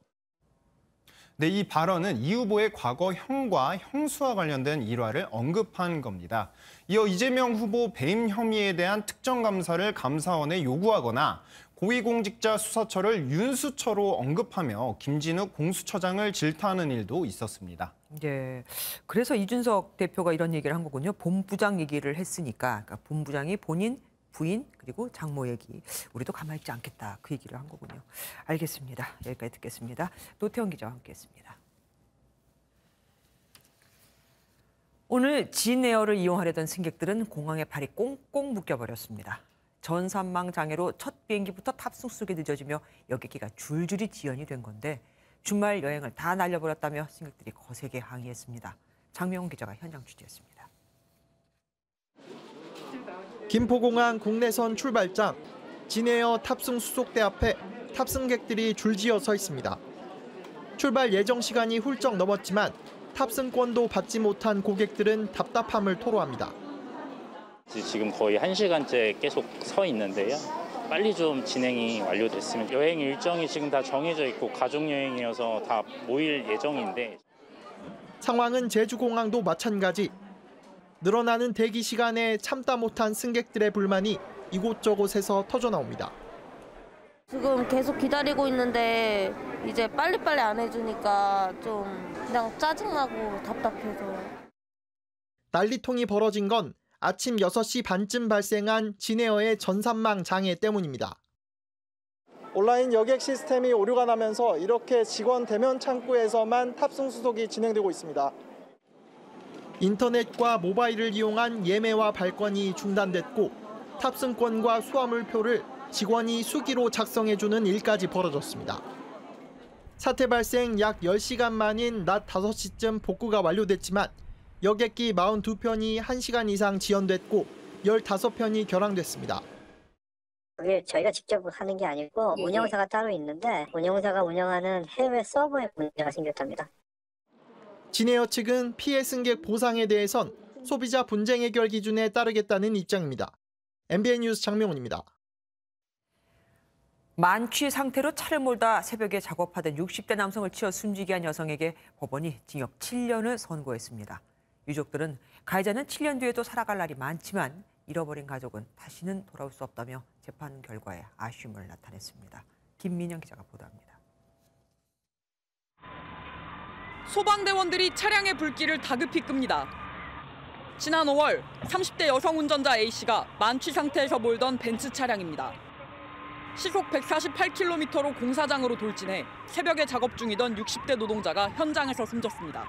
[SPEAKER 6] 네, 이 발언은 이 후보의 과거 형과 형수와 관련된 일화를 언급한 겁니다. 이어 이재명 후보 배임 혐의에 대한 특정 감사를 감사원에 요구하거나 고위공직자 수사처를 윤수처로 언급하며 김진욱 공수처장을 질타하는 일도 있었습니다.
[SPEAKER 1] 네, 그래서 이준석 대표가 이런 얘기를 한 거군요. 본부장 얘기를 했으니까 그러니까 본부장이 본인, 부인 그리고 장모 얘기 우리도 가만히 있지 않겠다 그 얘기를 한 거군요. 알겠습니다. 여기까지 듣겠습니다. 노태원 기자와 함께했습니다. 오늘 진에어를 이용하려던 승객들은 공항에 발이 꽁꽁 묶여버렸습니다. 전산망 장애로 첫 비행기부터 탑승 수속이 늦어지며 여객기가 줄줄이 지연이 된 건데 주말 여행을 다 날려버렸다며 승객들이 거세게 항의했습니다. 장명훈 기자가 현장 취재했습니다.
[SPEAKER 23] 김포공항 국내선 출발장 진에어 탑승 수속대 앞에 탑승객들이 줄지어 서 있습니다. 출발 예정 시간이 훌쩍 넘었지만 탑승권도 받지 못한 고객들은 답답함을 토로합니다.
[SPEAKER 12] 지금 거의 1시간째 계속 서 있는데요. 빨리 좀 진행이 완료됐으면 여행 일정이 지금 다 정해져 있고 가족여행이어서 다 모일 예정인데.
[SPEAKER 23] 상황은 제주공항도 마찬가지. 늘어나는 대기 시간에 참다 못한 승객들의 불만이 이곳저곳에서 터져나옵니다.
[SPEAKER 13] 지금 계속 기다리고 있는데 이제 빨리빨리 안 해주니까 좀 그냥 짜증나고 답답해서.
[SPEAKER 23] 난리통이 벌어진 건 아침 6시 반쯤 발생한 진에어의 전산망 장애 때문입니다. 온라인 여객 시스템이 오류가 나면서 이렇게 직원 대면 창구에서만 탑승 수속이 진행되고 있습니다. 인터넷과 모바일을 이용한 예매와 발권이 중단됐고 탑승권과 수화물표를 직원이 수기로 작성해주는 일까지 벌어졌습니다. 사태 발생 약 10시간 만인 낮 5시쯤 복구가 완료됐지만 여객기 42편이 1시간 이상 지연됐고 15편이 결항됐습니다.
[SPEAKER 5] 그게 저희가 직접 하는 게 아니고 운영사가 따로 있는데 운영사가 운영하는 해외 서버에 문제가 생겼답니다.
[SPEAKER 23] 진에어 측은 피해 승객 보상에 대해선 소비자 분쟁 해결 기준에 따르겠다는 입장입니다. MBN 뉴스 장명훈입니다.
[SPEAKER 1] 만취 상태로 차를 몰다 새벽에 작업하던 60대 남성을 치어 숨지게 한 여성에게 법원이 징역 7년을 선고했습니다. 유족들은 가해자는 7년 뒤에도 살아갈 날이 많지만 잃어버린 가족은 다시는 돌아올 수 없다며 재판 결과에 아쉬움을 나타냈습니다. 김민영 기자가 보도합니다.
[SPEAKER 14] 소방대원들이 차량의 불길을 다급히 끕니다. 지난 5월 30대 여성 운전자 A씨가 만취 상태에서 몰던 벤츠 차량입니다. 시속 148km로 공사장으로 돌진해 새벽에 작업 중이던 60대 노동자가 현장에서 숨졌습니다.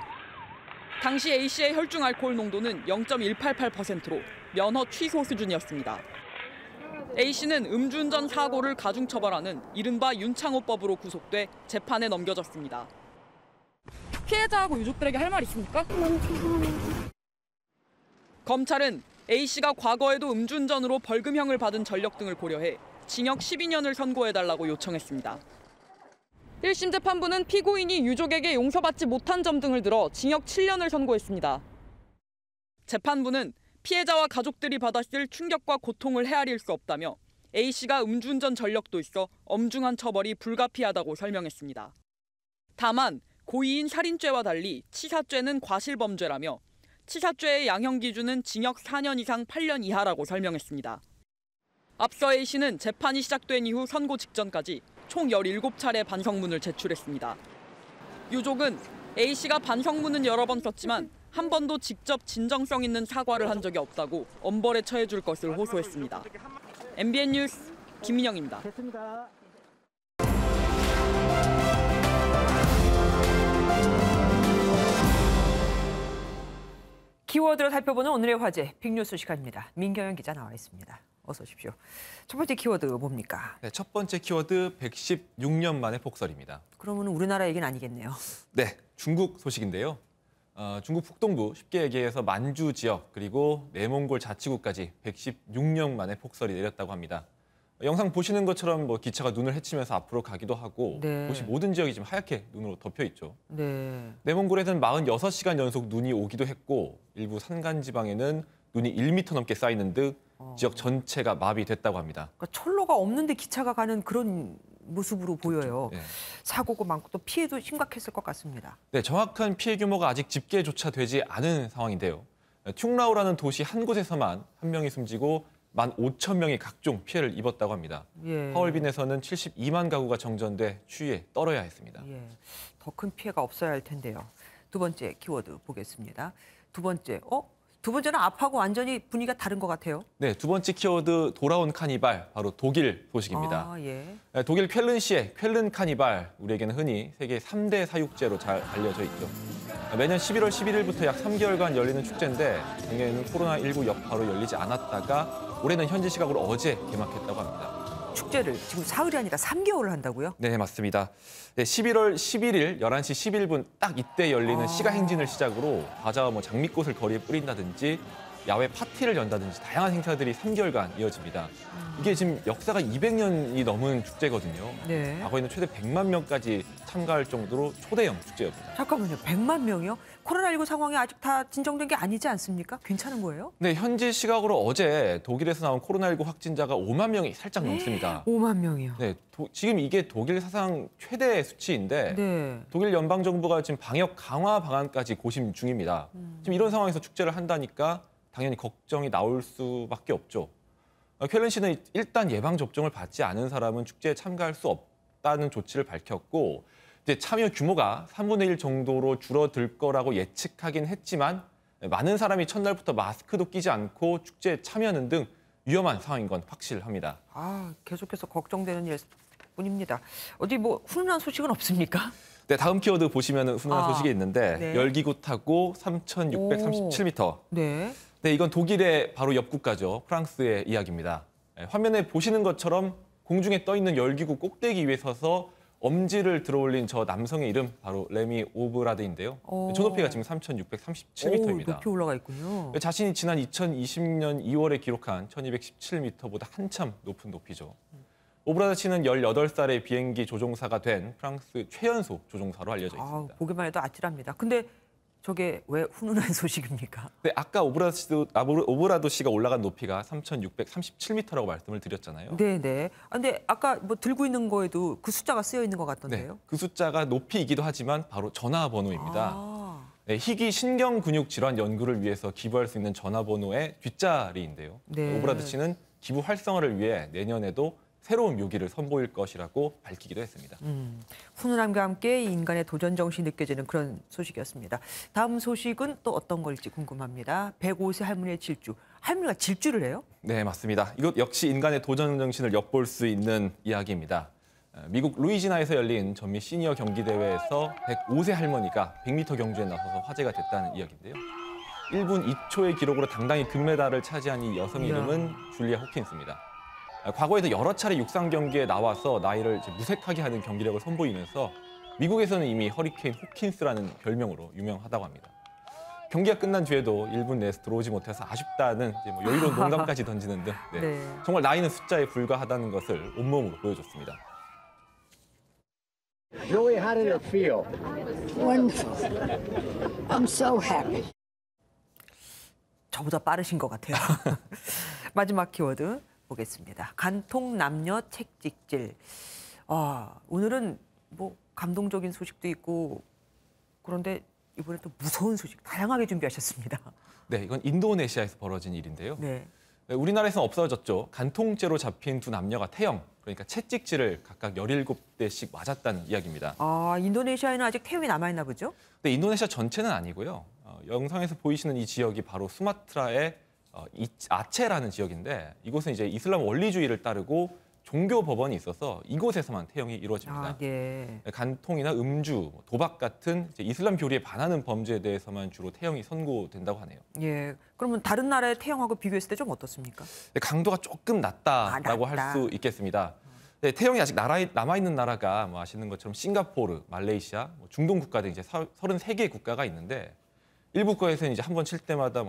[SPEAKER 14] 당시 A씨의 혈중 알코올 농도는 0.188%로 면허 취소 수준이었습니다. A씨는 음주운전 사고를 가중처벌하는 이른바 윤창호법으로 구속돼 재판에 넘겨졌습니다. 피해자하고 유족들에게 할 말 있습니까? 검찰은 A씨가 과거에도 음주운전으로 벌금형을 받은 전력 등을 고려해 징역 12년을 선고해달라고 요청했습니다. 1심 재판부는 피고인이 유족에게 용서받지 못한 점 등을 들어 징역 7년을 선고했습니다. 재판부는 피해자와 가족들이 받았을 충격과 고통을 헤아릴 수 없다며 A씨가 음주운전 전력도 있어 엄중한 처벌이 불가피하다고 설명했습니다. 다만 고의인 살인죄와 달리 치사죄는 과실범죄라며 치사죄의 양형 기준은 징역 4년 이상 8년 이하라고 설명했습니다. 앞서 A씨는 재판이 시작된 이후 선고 직전까지 총 17차례 반성문을 제출했습니다. 유족은 A씨가 반성문은 여러 번 썼지만 한 번도 직접 진정성 있는 사과를 한 적이 없다고 엄벌에 처해줄 것을 호소했습니다. MBN 뉴스 김민영입니다.
[SPEAKER 1] 키워드를 살펴보는 오늘의 화제, 빅뉴스 시간입니다. 민경현 기자 나와 있습니다. 어서 오십시오. 첫 번째 키워드 뭡니까?
[SPEAKER 15] 네, 첫 번째 키워드 116년 만의 폭설입니다.
[SPEAKER 1] 그러면 우리나라 얘기는 아니겠네요.
[SPEAKER 15] 네, 중국 소식인데요. 중국 북동부, 쉽게 얘기해서 만주 지역 그리고 내몽골 자치구까지 116년 만에 폭설이 내렸다고 합니다. 영상 보시는 것처럼 기차가 눈을 헤치면서 앞으로 가기도 하고 도시 모든 지역이 지금 하얗게 눈으로 덮여 있죠.
[SPEAKER 1] 네.
[SPEAKER 15] 내몽골에는 46시간 연속 눈이 오기도 했고 일부 산간 지방에는 눈이 1m 넘게 쌓이는 등 지역 전체가 마비됐다고 합니다.
[SPEAKER 1] 그러니까 철로가 없는데 기차가 가는 그런 모습으로 보여요.
[SPEAKER 15] 네.
[SPEAKER 1] 사고가 많고 또 피해도 심각했을 것 같습니다.
[SPEAKER 15] 네, 정확한 피해 규모가 아직 집계조차 되지 않은 상황인데요. 퉁라오라는 도시 한 곳에서만 한 명이 숨지고 15,000명이 각종 피해를 입었다고 합니다.
[SPEAKER 1] 예.
[SPEAKER 15] 하얼빈에서는 72만 가구가 정전돼 추위에 떨어야 했습니다.
[SPEAKER 1] 예. 더 큰 피해가 없어야 할 텐데요. 두 번째 키워드 보겠습니다. 두 번째는 앞하고 완전히 분위기가 다른 것 같아요.
[SPEAKER 15] 네, 두 번째 키워드 돌아온 카니발, 바로 독일 소식입니다.
[SPEAKER 1] 예.
[SPEAKER 15] 독일 쾰른시의 쾰른 카니발, 우리에게는 흔히 세계 3대 사육제로 잘 알려져 있죠. 매년 11월 11일부터 약 3개월간 열리는 축제인데 작년에는 코로나19 여파로 열리지 않았다가 올해는 현지 시각으로 어제 개막했다고 합니다.
[SPEAKER 1] 축제를 지금 사흘이 아니라 3개월을 한다고요?
[SPEAKER 15] 네, 맞습니다. 네, 11월 11일 11시 11분 딱 이때 열리는 시가 행진을 시작으로 과자와 장미꽃을 거리에 뿌린다든지 야외 파티를 연다든지 다양한 행사들이 3개월간 이어집니다. 이게 지금 역사가 200년이 넘은 축제거든요.
[SPEAKER 1] 네.
[SPEAKER 15] 과거에는 최대 100만 명까지 참가할 정도로 초대형 축제였습니다.
[SPEAKER 1] 잠깐만요. 100만 명이요? 코로나19 상황이 아직 다 진정된 게 아니지 않습니까? 괜찮은 거예요?
[SPEAKER 15] 네, 현지 시각으로 어제 독일에서 나온 코로나19 확진자가 5만 명이 살짝 넘습니다.
[SPEAKER 1] 5만 명이요?
[SPEAKER 15] 네, 지금 이게 독일 사상 최대 수치인데
[SPEAKER 1] 네.
[SPEAKER 15] 독일 연방정부가 지금 방역 강화 방안까지 고심 중입니다. 지금 이런 상황에서 축제를 한다니까 당연히 걱정이 나올 수밖에 없죠. 쾰른시는 일단 예방접종을 받지 않은 사람은 축제에 참가할 수 없다는 조치를 밝혔고 이제 참여 규모가 3분의 1 정도로 줄어들 거라고 예측하긴 했지만 많은 사람이 첫날부터 마스크도 끼지 않고 축제에 참여하는 등 위험한 상황인 건 확실합니다.
[SPEAKER 1] 계속해서 걱정되는 일뿐입니다. 어디 훈훈한 소식은 없습니까?
[SPEAKER 15] 네, 다음 키워드 보시면 훈훈한 소식이 있는데
[SPEAKER 1] 네.
[SPEAKER 15] 열기구 타고 3,637m.
[SPEAKER 1] 네.
[SPEAKER 15] 네, 이건 독일의 바로 옆 국가죠. 프랑스의 이야기입니다. 화면에 보시는 것처럼 공중에 떠 있는 열기구 꼭대기 위에 서서 엄지를 들어올린 저 남성의 이름 바로 레미 오브라드인데요. 저 높이가 지금 3,637m입니다.
[SPEAKER 1] 높이 올라가 있군요.
[SPEAKER 15] 자신이 지난 2020년 2월에 기록한 1,217m보다 한참 높은 높이죠. 오브라드 씨는 18살의 비행기 조종사가 된 프랑스 최연소 조종사로 알려져 있습니다.
[SPEAKER 1] 보기만 해도 아찔합니다. 근데 저게 왜 훈훈한 소식입니까?
[SPEAKER 15] 네, 아까 오브라도 씨가 올라간 높이가 3,637m라고 말씀을 드렸잖아요.
[SPEAKER 1] 네네. 근데 아까 들고 있는 거에도 그 숫자가 쓰여 있는 것 같던데요?
[SPEAKER 15] 네, 그 숫자가 높이이기도 하지만 바로 전화번호입니다. 네, 희귀 신경근육 질환 연구를 위해서 기부할 수 있는 전화번호의 뒷자리인데요.
[SPEAKER 1] 네.
[SPEAKER 15] 오브라드 씨는 기부 활성화를 위해 내년에도 새로운 묘기를 선보일 것이라고 밝히기도 했습니다.
[SPEAKER 1] 훈훈함과 함께 인간의 도전 정신이 느껴지는 그런 소식이었습니다. 다음 소식은 또 어떤 걸지 궁금합니다. 105세 할머니의 질주. 할머니가 질주를 해요?
[SPEAKER 15] 네, 맞습니다. 이것 역시 인간의 도전 정신을 엿볼 수 있는 이야기입니다. 미국 루이지나에서 열린 전미 시니어 경기 대회에서 105세 할머니가 100m 경주에 나서서 화제가 됐다는 이야기인데요. 1분 2초의 기록으로 당당히 금메달을 차지한 이 여성의 이름은 줄리아 호킨스입니다. 과거에도 여러 차례 육상 경기에 나와서 나이를 무색하게 하는 경기력을 선보이면서 미국에서는 이미 허리케인 호킨스라는 별명으로 유명하다고 합니다. 경기가 끝난 뒤에도 1분 내에서 들어오지 못해서 아쉽다는 여유로운 농담까지 던지는 등 정말 나이는 숫자에 불과하다는 것을 온몸으로 보여줬습니다.
[SPEAKER 16] Joey, how did it feel?
[SPEAKER 17] Wonderful. I'm so happy.
[SPEAKER 1] 저보다 빠르신 것 같아요. 마지막 키워드 보겠습니다. 간통 남녀 책찍질. 오늘은 감동적인 소식도 있고 그런데 이번에 또 무서운 소식 다양하게 준비하셨습니다.
[SPEAKER 15] 네, 이건 인도네시아에서 벌어진 일인데요.
[SPEAKER 1] 네.
[SPEAKER 15] 우리나라에서는 없어졌죠. 간통죄로 잡힌 두 남녀가 태형, 그러니까 채찍질을 각각 17대씩 맞았다는 이야기입니다.
[SPEAKER 1] 인도네시아에는 아직 태형이 남아있나 보죠?
[SPEAKER 15] 네, 인도네시아 전체는 아니고요. 영상에서 보이시는 이 지역이 바로 수마트라의 아체라는 지역인데 이곳은 이제 이슬람 원리주의를 따르고 종교 법원이 있어서 이곳에서만 태형이 이루어집니다.
[SPEAKER 1] 네.
[SPEAKER 15] 간통이나 음주, 도박 같은 이제 이슬람 교리에 반하는 범죄에 대해서만 주로 태형이 선고된다고 하네요.
[SPEAKER 1] 예. 그러면 다른 나라의 태형하고 비교했을 때 좀 어떻습니까?
[SPEAKER 15] 강도가 조금 낮다라고 할 수 있겠습니다. 네, 태형이 아직 남아있는 나라가 아시는 것처럼 싱가포르, 말레이시아, 중동 국가 등 이제 33개 국가가 있는데 일부 국가에서는 이제 한 번 칠 때마다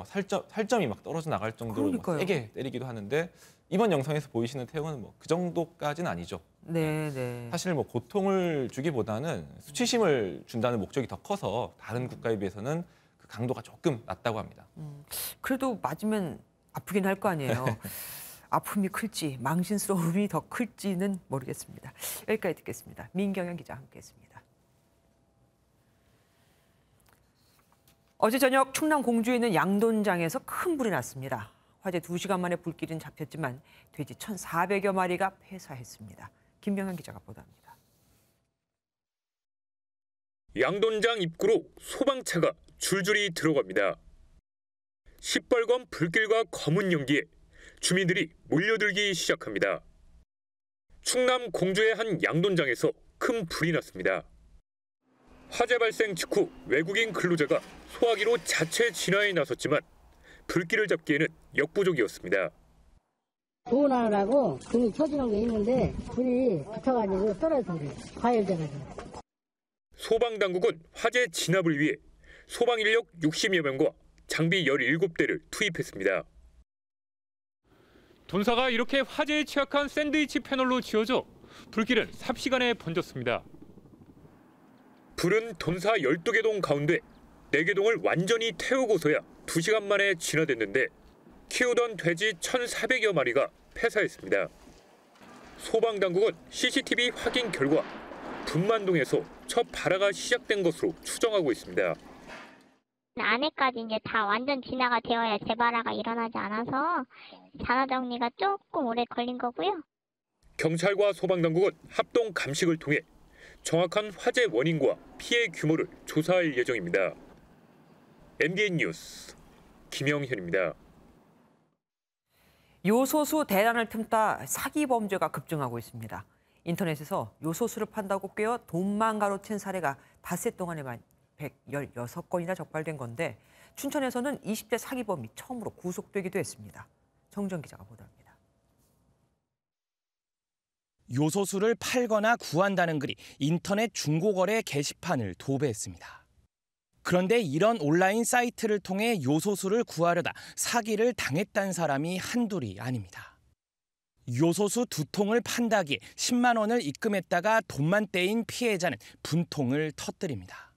[SPEAKER 15] 살점이 떨어져 나갈 정도로 세게 때리기도 하는데 이번 영상에서 보이시는 태형은 그 정도까지는 아니죠.
[SPEAKER 1] 네.
[SPEAKER 15] 사실 고통을 주기보다는 수치심을 준다는 목적이 더 커서 다른 국가에 비해서는 그 강도가 조금 낮다고 합니다.
[SPEAKER 1] 그래도 맞으면 아프긴 할 거 아니에요. 아픔이 클지 망신스러움이 더 클지는 모르겠습니다. 여기까지 듣겠습니다. 민경현 기자 함께했습니다. 어제 저녁 충남 공주에 있는 양돈장에서 큰 불이 났습니다. 화재 2시간 만에 불길은 잡혔지만 돼지 1,400여 마리가 폐사했습니다. 김병현 기자가 보도합니다.
[SPEAKER 3] 양돈장 입구로 소방차가 줄줄이 들어갑니다. 시뻘건 불길과 검은 연기에 주민들이 몰려들기 시작합니다. 충남 공주의 한 양돈장에서 큰 불이 났습니다. 화재 발생 직후 외국인 근로자가 소화기로 자체 진화에 나섰지만 불길을 잡기에는 역부족이었습니다.
[SPEAKER 17] 보온하느라고 등이 켜지는 게 있는데 불이 붙어가지고 떨어져 버려요. 과열돼가지고.
[SPEAKER 3] 소방당국은 화재 진압을 위해 소방 인력 60여 명과 장비 17대를 투입했습니다.
[SPEAKER 8] 돈사가 이렇게 화재에 취약한 샌드위치 패널로 지어져 불길은 삽시간에 번졌습니다.
[SPEAKER 3] 불은 돈사 12개 동 가운데 4개 동을 완전히 태우고서야 2시간 만에 진화됐는데 키우던 돼지 1,400여 마리가 폐사했습니다. 소방당국은 CCTV 확인 결과 분만동에서 첫 발화가 시작된 것으로 추정하고 있습니다.
[SPEAKER 4] 안에까지 이제 다 완전 진화가 되어야 재발화가 일어나지 않아서 잔화 정리가 조금 오래 걸린 거고요.
[SPEAKER 3] 경찰과 소방당국은 합동 감식을 통해 정확한 화재 원인과 피해 규모를 조사할 예정입니다. MBN 뉴스 김영현입니다.
[SPEAKER 1] 요소수 대란을 틈타 사기 범죄가 급증하고 있습니다. 인터넷에서 요소수를 판다고 꿰어 돈만 가로챈 사례가 닷새 동안에만 116건이나 적발된 건데 춘천에서는 20대 사기범이 처음으로 구속되기도 했습니다. 정정 기자가 보도합니다.
[SPEAKER 18] 요소수를 팔거나 구한다는 글이 인터넷 중고거래 게시판을 도배했습니다. 그런데 이런 온라인 사이트를 통해 요소수를 구하려다 사기를 당했다는 사람이 한둘이 아닙니다. 요소수 2통을 판다기에 10만 원을 입금했다가 돈만 떼인 피해자는 분통을 터뜨립니다.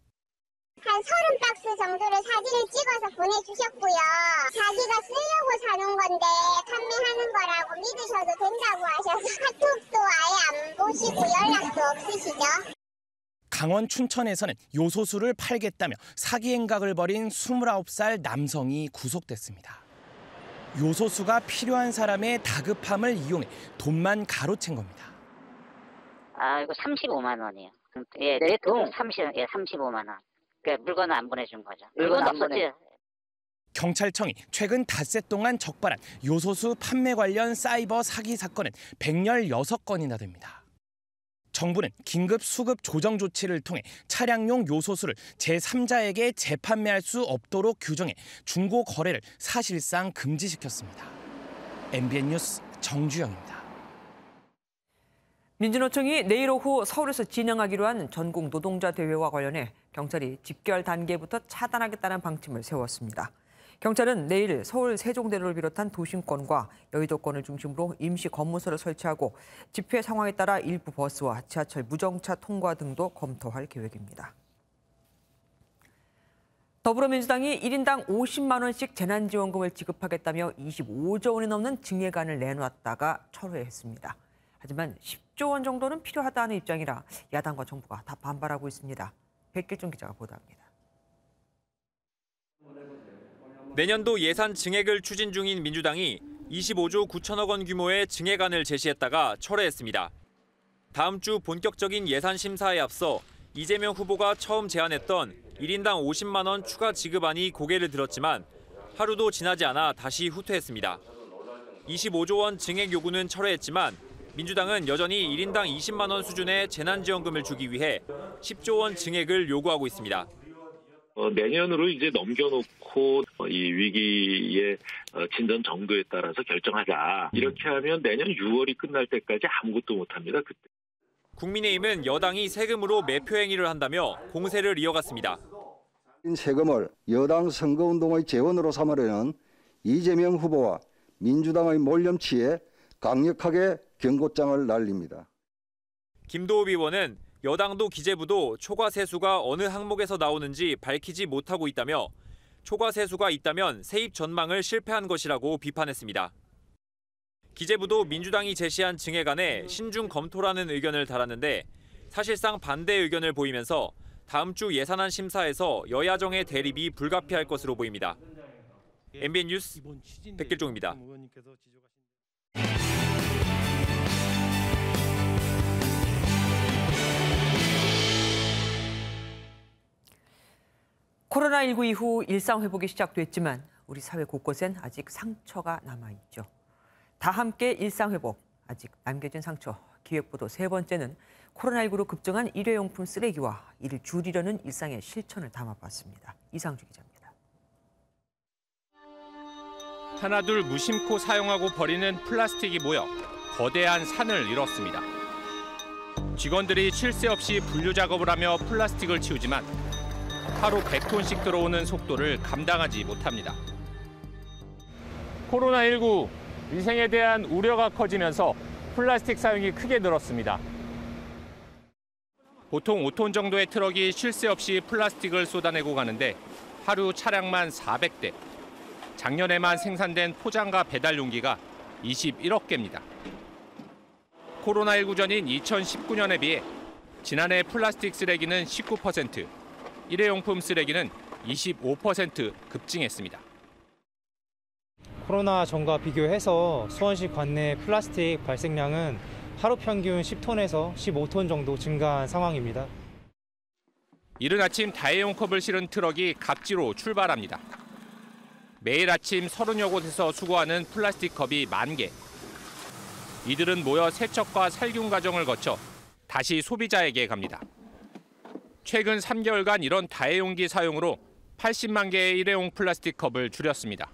[SPEAKER 19] 한 30박스 정도를 사진을 찍어서 보내주셨고요. 자기가 쓰려고 사는 건데 판매하는 거라고 믿으셔도 된다고 하셔서 카톡도 아예 안 보시고 연락도 없으시죠?
[SPEAKER 18] 강원 춘천에서는 요소수를 팔겠다며 사기 행각을 벌인 29살 남성이 구속됐습니다. 요소수가 필요한 사람의 다급함을 이용해 돈만 가로챈 겁니다.
[SPEAKER 5] 이거 35만 원이에요. 예, 네 통 35만 원. 그러니까 물건을 안 보내준 거죠. 물건 없었지.
[SPEAKER 18] 경찰청이 최근 닷새 동안 적발한 요소수 판매 관련 사이버 사기 사건은 116건이나 됩니다. 정부는 긴급 수급 조정 조치를 통해 차량용 요소수를 제3자에게 재판매할 수 없도록 규정해 중고 거래를 사실상 금지시켰습니다. MBN 뉴스 정주영입니다.
[SPEAKER 1] 민주노총이 내일 오후 서울에서 진행하기로 한 전국 노동자 대회와 관련해 경찰이 집결 단계부터 차단하겠다는 방침을 세웠습니다. 경찰은 내일 서울 세종대로를 비롯한 도심권과 여의도권을 중심으로 임시 검문소를 설치하고 집회 상황에 따라 일부 버스와 지하철 무정차 통과 등도 검토할 계획입니다. 더불어민주당이 1인당 50만 원씩 재난지원금을 지급하겠다며 25조 원이 넘는 증액안을 내놓았다가 철회했습니다. 하지만 10조 원 정도는 필요하다는 입장이라 야당과 정부가 다 반발하고 있습니다. 백길종 기자가 보도합니다.
[SPEAKER 8] 내년도 예산 증액을 추진 중인 민주당이 25조 9천억 원 규모의 증액안을 제시했다가 철회했습니다. 다음 주 본격적인 예산 심사에 앞서 이재명 후보가 처음 제안했던 1인당 50만 원 추가 지급안이 고개를 들었지만 하루도 지나지 않아 다시 후퇴했습니다. 25조 원 증액 요구는 철회했지만 민주당은 여전히 1인당 20만 원 수준의 재난지원금을 주기 위해 10조 원 증액을 요구하고 있습니다.
[SPEAKER 20] 내년으로 이제 넘겨놓고 이 위기의 진전 정도에 따라서 결정하자. 이렇게 하면 내년 6월이 끝날 때까지 아무것도 못합니다. 그때.
[SPEAKER 8] 국민의힘은 여당이 세금으로 매표 행위를 한다며 공세를 이어갔습니다.
[SPEAKER 21] 세금을 여당 선거운동의 재원으로 삼으려는 이재명 후보와 민주당의 몰염치에 강력하게 경고장을 날립니다.
[SPEAKER 8] 김도읍 의원은 여당도 기재부도 초과 세수가 어느 항목에서 나오는지 밝히지 못하고 있다며 초과 세수가 있다면 세입 전망을 실패한 것이라고 비판했습니다.
[SPEAKER 2] 기재부도 민주당이 제시한 증액안에 신중 검토라는 의견을 달았는데 사실상 반대 의견을 보이면서 다음 주 예산안 심사에서 여야정의 대립이 불가피할 것으로 보입니다. MBN 뉴스 백길종입니다.
[SPEAKER 1] 코로나19 이후 일상 회복이 시작됐지만 우리 사회 곳곳엔 아직 상처가 남아있죠. 다 함께 일상 회복, 아직 남겨진 상처. 기획보도 세 번째는 코로나19로 급증한 일회용품 쓰레기와 이를 줄이려는 일상의 실천을 담아봤습니다. 이상주 기자입니다.
[SPEAKER 7] 하나둘 무심코 사용하고 버리는 플라스틱이 모여 거대한 산을 이뤘습니다. 직원들이 쉴 새 없이 분류 작업을 하며 플라스틱을 치우지만 하루 100톤씩 들어오는 속도를 감당하지 못합니다.
[SPEAKER 8] 코로나19 위생에 대한 우려가 커지면서 플라스틱 사용이 크게 늘었습니다.
[SPEAKER 7] 보통 5톤 정도의 트럭이 쉴 새 없이 플라스틱을 쏟아내고 가는데 하루 차량만 400대. 작년에만 생산된 포장과 배달 용기가 21억 개입니다. 코로나19 전인 2019년에 비해 지난해 플라스틱 쓰레기는 19%, 일회용품 쓰레기는 25% 급증했습니다.
[SPEAKER 9] 코로나 전과 비교해서 수원시 관내 플라스틱 발생량은 하루 평균 10톤에서 15톤 정도 증가한 상황입니다.
[SPEAKER 7] 이른 아침 다회용 컵을 실은 트럭이 각지로 출발합니다. 매일 아침 30여 곳에서 수거하는 플라스틱 컵이 10,000개. 이들은 모여 세척과 살균 과정을 거쳐 다시 소비자에게 갑니다. 최근 3개월간 이런 다회용기 사용으로 80만 개의 일회용 플라스틱 컵을 줄였습니다.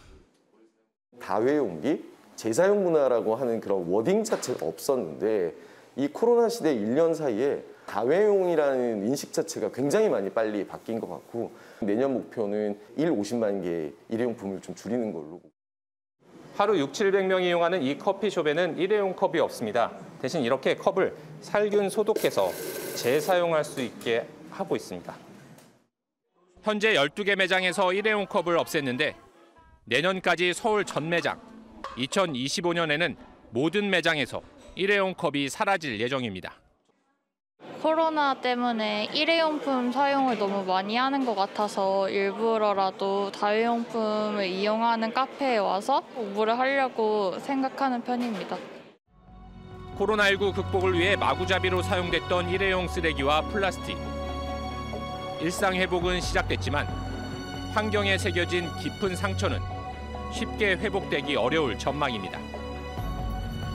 [SPEAKER 22] 다회용기, 재사용 문화라고 하는 그런 워딩 자체가 없었는데 이 코로나 시대 1년 사이에 다회용이라는 인식 자체가 굉장히 많이 빨리 바뀐 것 같고 내년 목표는 50만 개의 일회용품을 좀 줄이는 걸로.
[SPEAKER 7] 하루 600~700명이 이용하는 이 커피숍에는 일회용 컵이 없습니다. 대신 이렇게 컵을 살균 소독해서 재사용할 수 있게 하고 있습니다. 현재 12개 매장에서 일회용 컵을 없앴는데 내년까지 서울 전 매장, 2025년에는 모든 매장에서 일회용 컵이 사라질 예정입니다.
[SPEAKER 25] 코로나 때문에 일회용품 사용을 너무 많이 하는 것 같아서 일부러라도 다회용품을 이용하는 카페에 와서 공부를 하려고 생각하는 편입니다.
[SPEAKER 7] 코로나19 극복을 위해 마구잡이로 사용됐던 일회용 쓰레기와 플라스틱. 일상 회복은 시작됐지만 환경에 새겨진 깊은 상처는 쉽게 회복되기 어려울 전망입니다.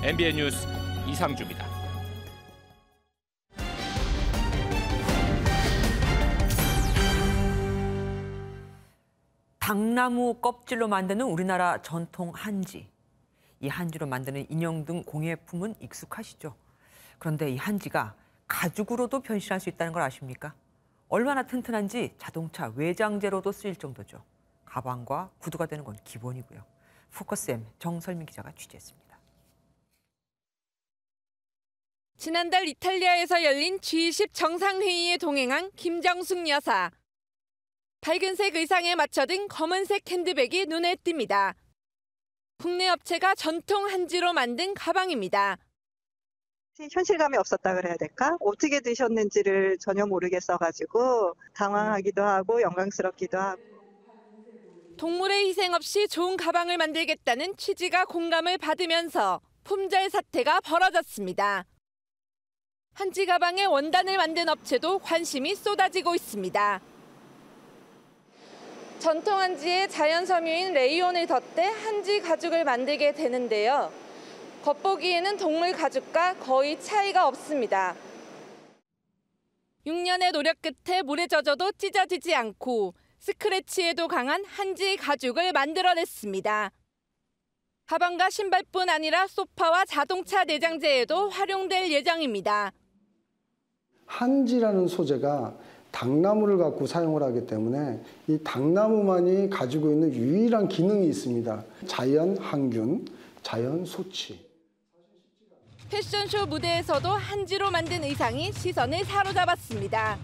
[SPEAKER 7] MBN 뉴스 이상주입니다.
[SPEAKER 1] 당나무 껍질로 만드는 우리나라 전통 한지. 이 한지로 만드는 인형 등 공예품은 익숙하시죠? 그런데 이 한지가 가죽으로도 변신할 수 있다는 걸 아십니까? 얼마나 튼튼한지 자동차 외장재로도 쓰일 정도죠. 가방과 구두가 되는 건 기본이고요. 포커스M 정설민 기자가 취재했습니다.
[SPEAKER 26] 지난달 이탈리아에서 열린 G20 정상회의에 동행한 김정숙 여사. 밝은색 의상에 맞춰든 검은색 핸드백이 눈에 띕니다. 국내 업체가 전통 한지로 만든 가방입니다.
[SPEAKER 27] 현실감이 없었다 그래야 될까? 어떻게 드셨는지를 전혀 모르겠어가지고 당황하기도 하고 영광스럽기도 하고.
[SPEAKER 26] 동물의 희생 없이 좋은 가방을 만들겠다는 취지가 공감을 받으면서 품절 사태가 벌어졌습니다. 한지 가방의 원단을 만든 업체도 관심이 쏟아지고 있습니다. 전통 한지에 자연 섬유인 레이온을 덧대 한지 가죽을 만들게 되는데요. 겉보기에는 동물 가죽과 거의 차이가 없습니다. 6년의 노력 끝에 물에 젖어도 찢어지지 않고 스크래치에도 강한 한지 가죽을 만들어냈습니다. 가방과 신발뿐 아니라 소파와 자동차 내장재에도 활용될 예정입니다.
[SPEAKER 28] 한지라는 소재가 당나무를 갖고 사용을 하기 때문에 이 당나무만이 가지고 있는 유일한 기능이 있습니다. 자연 항균, 자연 소치.
[SPEAKER 26] 패션쇼 무대에서도 한지로 만든 의상이 시선을 사로잡았습니다.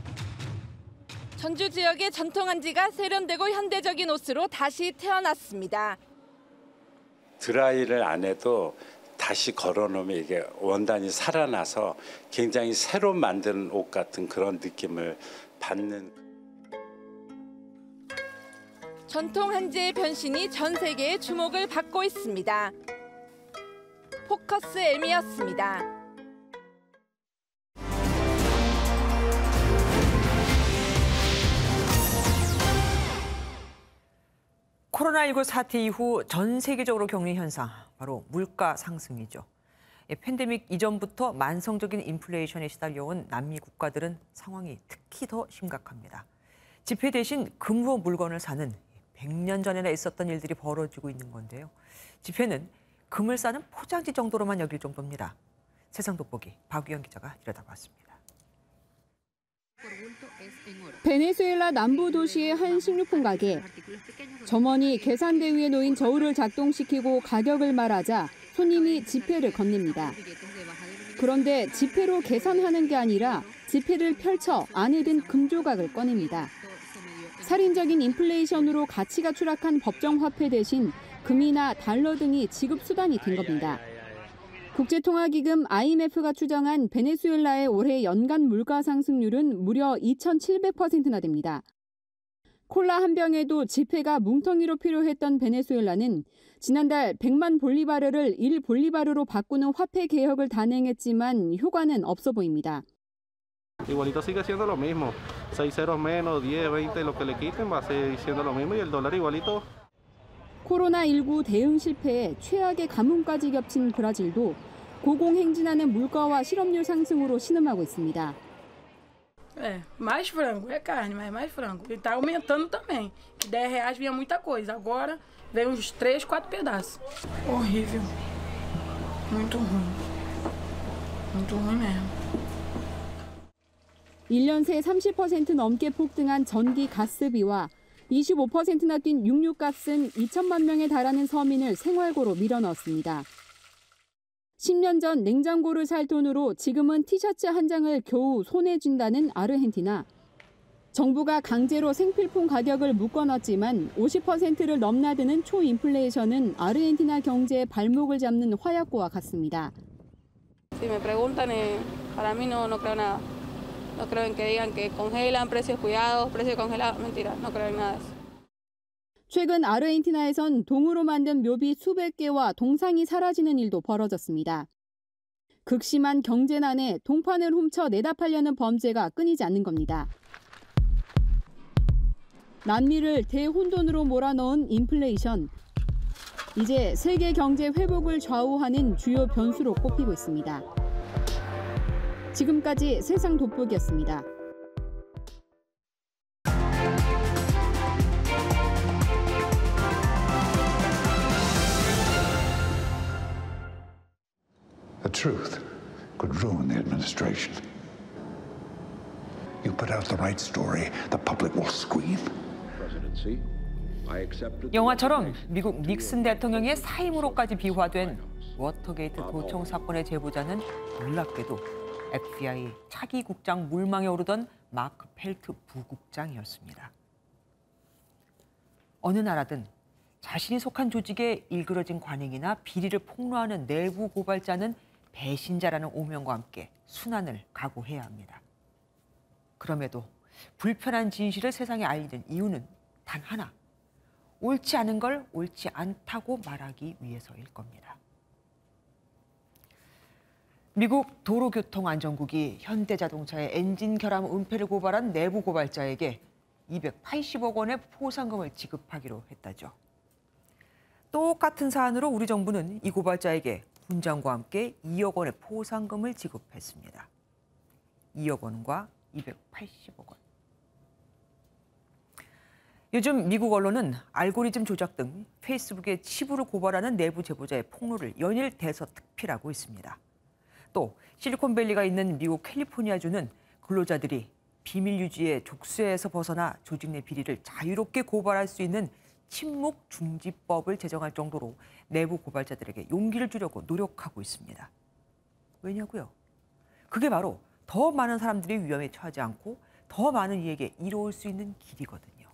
[SPEAKER 26] 전주 지역의 전통 한지가 세련되고 현대적인 옷으로 다시 태어났습니다.
[SPEAKER 29] 드라이를 안 해도 다
[SPEAKER 6] 다시 걸어놓으면 이게 원단이 살아나서 굉장히 새로 만든 옷 같은 그런 느낌을 받는.
[SPEAKER 26] 전통 한지의 변신이 전 세계의 주목을 받고 있습니다. 포커스 M이었습니다.
[SPEAKER 1] 코로나19 사태 이후 전 세계적으로 겪는 현상, 바로 물가 상승이죠. 팬데믹 이전부터 만성적인 인플레이션에 시달려온 남미 국가들은 상황이 특히 더 심각합니다. 지폐 대신 금으로 물건을 사는 100년 전에나 있었던 일들이 벌어지고 있는 건데요. 지폐는 금을 싸는 포장지 정도로만 여길 정도입니다. 세상 돋보기 박유영 기자가 들여다봤습니다.
[SPEAKER 10] 베네수엘라 남부 도시의 한 식료품 가게. 점원이 계산대 위에 놓인 저울을 작동시키고 가격을 말하자 손님이 지폐를 건넵니다. 그런데 지폐로 계산하는 게 아니라 지폐를 펼쳐 안에 든 금조각을 꺼냅니다. 살인적인 인플레이션으로 가치가 추락한 법정화폐 대신 금이나 달러 등이 지급 수단이 된 겁니다. 국제통화기금 IMF가 추정한 베네수엘라의 올해 연간 물가 상승률은 무려 2,700%나 됩니다. 콜라 한 병에도 지폐가 뭉텅이로 필요했던 베네수엘라는 지난달 100만 볼리바르를 1볼리바르로 바꾸는 화폐 개혁을 단행했지만 효과는 없어 보입니다.
[SPEAKER 11] Igualito sigue siendo lo mismo. 6 ceros menos, 10, 20, lo que le quiten va a seguir siendo lo mismo y el dólar igualito.
[SPEAKER 10] 코로나19 대응 실패에 최악의 가뭄까지 겹친 브라질도 고공행진하는 물가와 실업률 상승으로 신음하고 있습니다.
[SPEAKER 12] Mais frango, é carne, mas mais frango. E tá aumentando também. Que R$10 vinha muita coisa, agora vem uns 3, 4 pedaços. Horrível. Muito ruim. Muito ruim mesmo.
[SPEAKER 10] 1년 새 30% 넘게 폭등한 전기 가스비와 25%나 뛴 육류값은 2천만 명에 달하는 서민을 생활고로 밀어넣었습니다. 10년 전 냉장고를 살 돈으로 지금은 티셔츠 한 장을 겨우 손에 쥔다는 아르헨티나. 정부가 강제로 생필품 가격을 묶어놨지만 50%를 넘나드는 초인플레이션은 아르헨티나 경제의 발목을 잡는 화약고와 같습니다.
[SPEAKER 12] Si me preguntan, para mí no creo nada. No creo en que digan que congelan precios cuidados, precios congelados. Mentira, no creo en nada de eso.
[SPEAKER 10] 최근 아르헨티나에선 동으로 만든 묘비 수백 개와 동상이 사라지는 일도 벌어졌습니다. 극심한 경제난에 동판을 훔쳐 내다 팔려는 범죄가 끊이지 않는 겁니다. 남미를 대혼돈으로 몰아넣은 인플레이션. 이제 세계 경제 회복을 좌우하는 주요 변수로 꼽히고 있습니다. 지금까지 세상 돋보기였습니다.
[SPEAKER 13] The truth could ruin the administration. You put out the right story, the public will scream.
[SPEAKER 1] 영화처럼 미국 닉슨 대통령의 사임으로까지 비화된 워터게이트 도청 사건의 제보자는 놀랍게도 FBI 차기 국장 물망에 오르던 마크 펠트 부국장이었습니다. 어느 나라든 자신이 속한 조직에 일그러진 관행이나 비리를 폭로하는 내부 고발자는 배신자라는 오명과 함께 순환을 각오해야 합니다. 그럼에도 불편한 진실을 세상에 알리는 이유는 단 하나. 옳지 않은 걸 옳지 않다고 말하기 위해서일 겁니다. 미국 도로교통안전국이 현대자동차의 엔진 결함 은폐를 고발한 내부 고발자에게 280억 원의 포상금을 지급하기로 했다죠. 똑같은 사안으로 우리 정부는 이 고발자에게 훈장과 함께 2억 원의 포상금을 지급했습니다. 2억 원과 280억 원. 요즘 미국 언론은 알고리즘 조작 등 페이스북의 치부를 고발하는 내부 제보자의 폭로를 연일 대서특필하고 있습니다. 또 실리콘밸리가 있는 미국 캘리포니아주는 근로자들이 비밀 유지의 족쇄에서 벗어나 조직 내 비리를 자유롭게 고발할 수 있는 침묵 중지법을 제정할 정도로 내부 고발자들에게 용기를 주려고 노력하고 있습니다. 왜냐고요? 그게 바로 더 많은 사람들이 위험에 처하지 않고 더 많은 이에게 이로울 수 있는 길이거든요.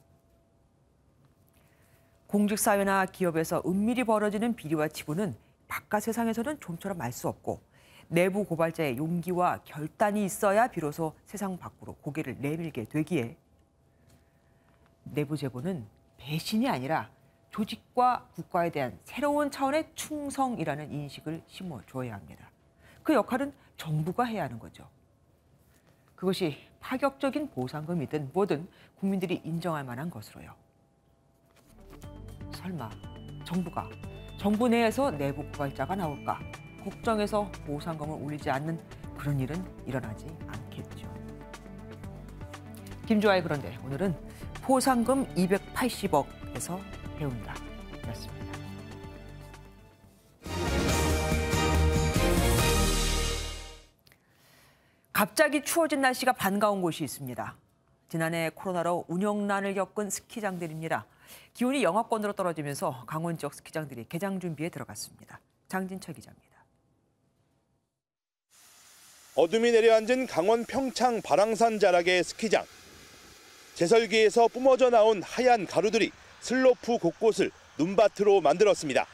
[SPEAKER 1] 공직사회나 기업에서 은밀히 벌어지는 비리와 치부는 바깥 세상에서는 좀처럼 알 수 없고 내부 고발자의 용기와 결단이 있어야 비로소 세상 밖으로 고개를 내밀게 되기에 내부 제보는 배신이 아니라 조직과 국가에 대한 새로운 차원의 충성이라는 인식을 심어줘야 합니다. 그 역할은 정부가 해야 하는 거죠. 그것이 파격적인 보상금이든 뭐든 국민들이 인정할 만한 것으로요. 설마 정부 내에서 내부 고발자가 나올까 걱정해서 보상금을 올리지 않는 그런 일은 일어나지 않겠죠. 김주아의 그런데 오늘은 포상금 280억에서 배운다 였습니다. 갑자기 추워진 날씨가 반가운 곳이 있습니다. 지난해 코로나로 운영난을 겪은 스키장들입니다. 기온이 영하권으로 떨어지면서 강원 지역 스키장들이 개장 준비에 들어갔습니다. 장진철 기자입니다.
[SPEAKER 3] 어둠이 내려앉은 강원 평창 발왕산 자락의 스키장. 제설기에서 뿜어져 나온 하얀 가루들이 슬로프 곳곳을 눈밭으로 만들었습니다.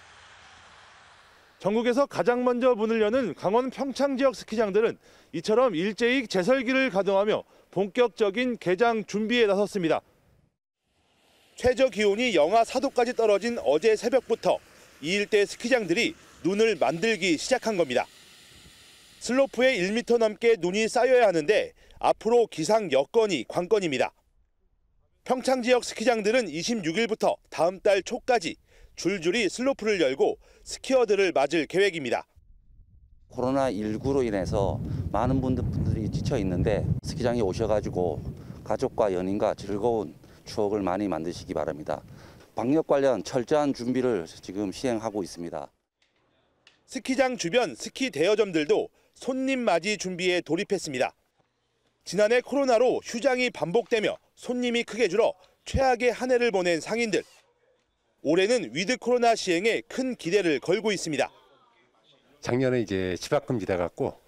[SPEAKER 3] 전국에서 가장 먼저 문을 여는 강원 평창 지역 스키장들은 이처럼 일제히 제설기를 가동하며 본격적인 개장 준비에 나섰습니다. 최저 기온이 영하 4도까지 떨어진 어제 새벽부터 이 일대 스키장들이 눈을 만들기 시작한 겁니다. 슬로프에 1m 넘게 눈이 쌓여야 하는데 앞으로 기상 여건이 관건입니다. 평창 지역 스키장들은 26일부터 다음 달 초까지 줄줄이 슬로프를 열고 스키어들을 맞을 계획입니다.
[SPEAKER 4] 코로나19로 인해서 많은 분들이 지쳐 있는데 스키장에 오셔가지고 가족과 연인과 즐거운 추억을 많이 만드시기 바랍니다. 방역 관련 철저한 준비를 지금 시행하고 있습니다.
[SPEAKER 3] 스키장 주변 스키 대여점들도 손님 맞이 준비에 돌입했습니다. 지난해 코로나로 휴장이 반복되며 손님이 크게 줄어 최악의 한 해를 보낸 상인들. 올해는 위드 코로나 시행에 큰 기대를 걸고 있습니다.
[SPEAKER 14] 작년에 이제 집합금지 돼갖고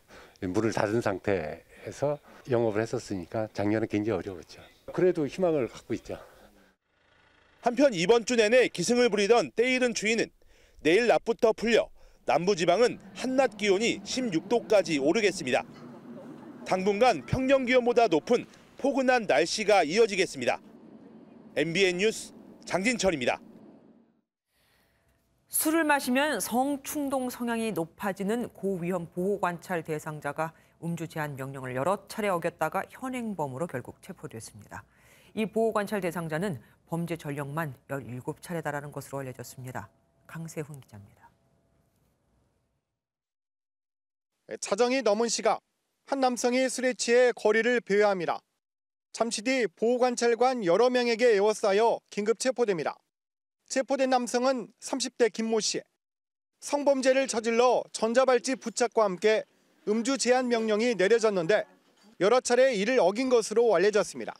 [SPEAKER 14] 문을 닫은 상태에서 영업을 했었으니까 작년에 굉장히 어려웠죠. 그래도 희망을 갖고 있죠.
[SPEAKER 3] 한편 이번 주 내내 기승을 부리던 때이른 추위는 내일 낮부터 풀려 남부지방은 한낮 기온이 16도까지 오르겠습니다. 당분간 평년 기온보다 높은 포근한 날씨가 이어지겠습니다. MBN 뉴스 장진철입니다.
[SPEAKER 1] 술을 마시면 성충동 성향이 높아지는 고위험 보호관찰 대상자가 음주 제한 명령을 여러 차례 어겼다가 현행범으로 결국 체포됐습니다. 이 보호관찰 대상자는 범죄 전력만 17차례 달하는 것으로 알려졌습니다. 강세훈 기자입니다.
[SPEAKER 15] 자정이 넘은 시각 한 남성이 술에 취해 거리를 배회합니다. 잠시 뒤 보호관찰관 여러 명에게 에워싸여 긴급 체포됩니다. 체포된 남성은 30대 김모 씨. 성범죄를 저질러 전자발찌 부착과 함께 음주 제한 명령이 내려졌는데 여러 차례 이를 어긴 것으로 알려졌습니다.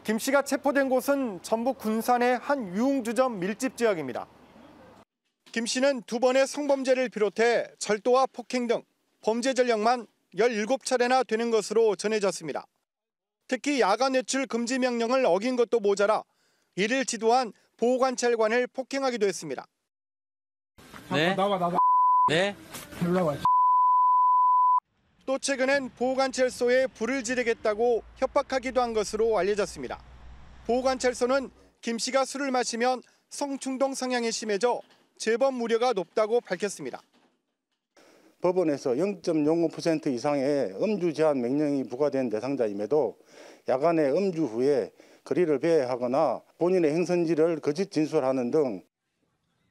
[SPEAKER 15] 김 씨가 체포된 곳은 전북 군산의 한 유흥주점 밀집 지역입니다. 김 씨는 2번의 성범죄를 비롯해 절도와 폭행 등 범죄 전력만 17차례나 되는 것으로 전해졌습니다. 특히 야간 외출 금지 명령을 어긴 것도 모자라 이를 지도한 보호관찰관을 폭행하기도 했습니다.
[SPEAKER 16] 네. 나와. 네.
[SPEAKER 15] 올라와. 또 최근엔 보호관찰소에 불을 지르겠다고 협박하기도 한 것으로 알려졌습니다. 보호관찰소는 김 씨가 술을 마시면 성충동 성향이 심해져 재범 우려가 높다고 밝혔습니다.
[SPEAKER 17] 법원에서 0.05% 이상의 음주 제한 명령이 부과된 대상자임에도 야간에 음주 후에 거리를 배회하거나 본인의 행선지를 거짓 진술하는 등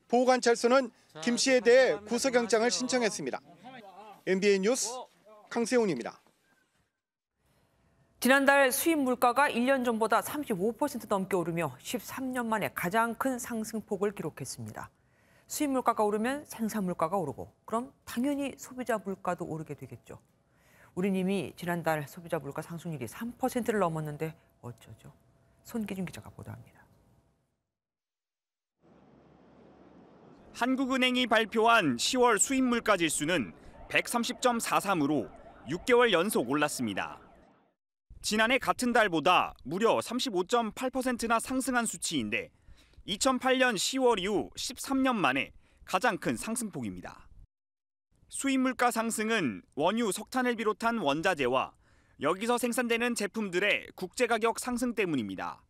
[SPEAKER 15] 보호관찰소는 김 씨에 대해 구속영장을 신청했습니다. MBN 뉴스 강세훈입니다.
[SPEAKER 1] 지난달 수입 물가가 1년 전보다 35% 넘게 오르며 13년 만에 가장 큰 상승폭을 기록했습니다. 수입 물가가 오르면 생산 물가가 오르고 그럼 당연히 소비자 물가도 오르게 되겠죠. 우린 이미 지난달 소비자 물가 상승률이 3%를 넘었는데 어쩌죠? 손기준 기자가 보도합니다.
[SPEAKER 23] 한국은행이 발표한 10월 수입 물가 지수는 130.43으로 6개월 연속 올랐습니다. 지난해 같은 달보다 무려 35.8%나 상승한 수치인데 2008년 10월 이후 13년 만에 가장 큰 상승폭입니다. 수입 물가 상승은 원유, 석탄을 비롯한 원자재와 여기서 생산되는 제품들의 국제 가격 상승 때문입니다.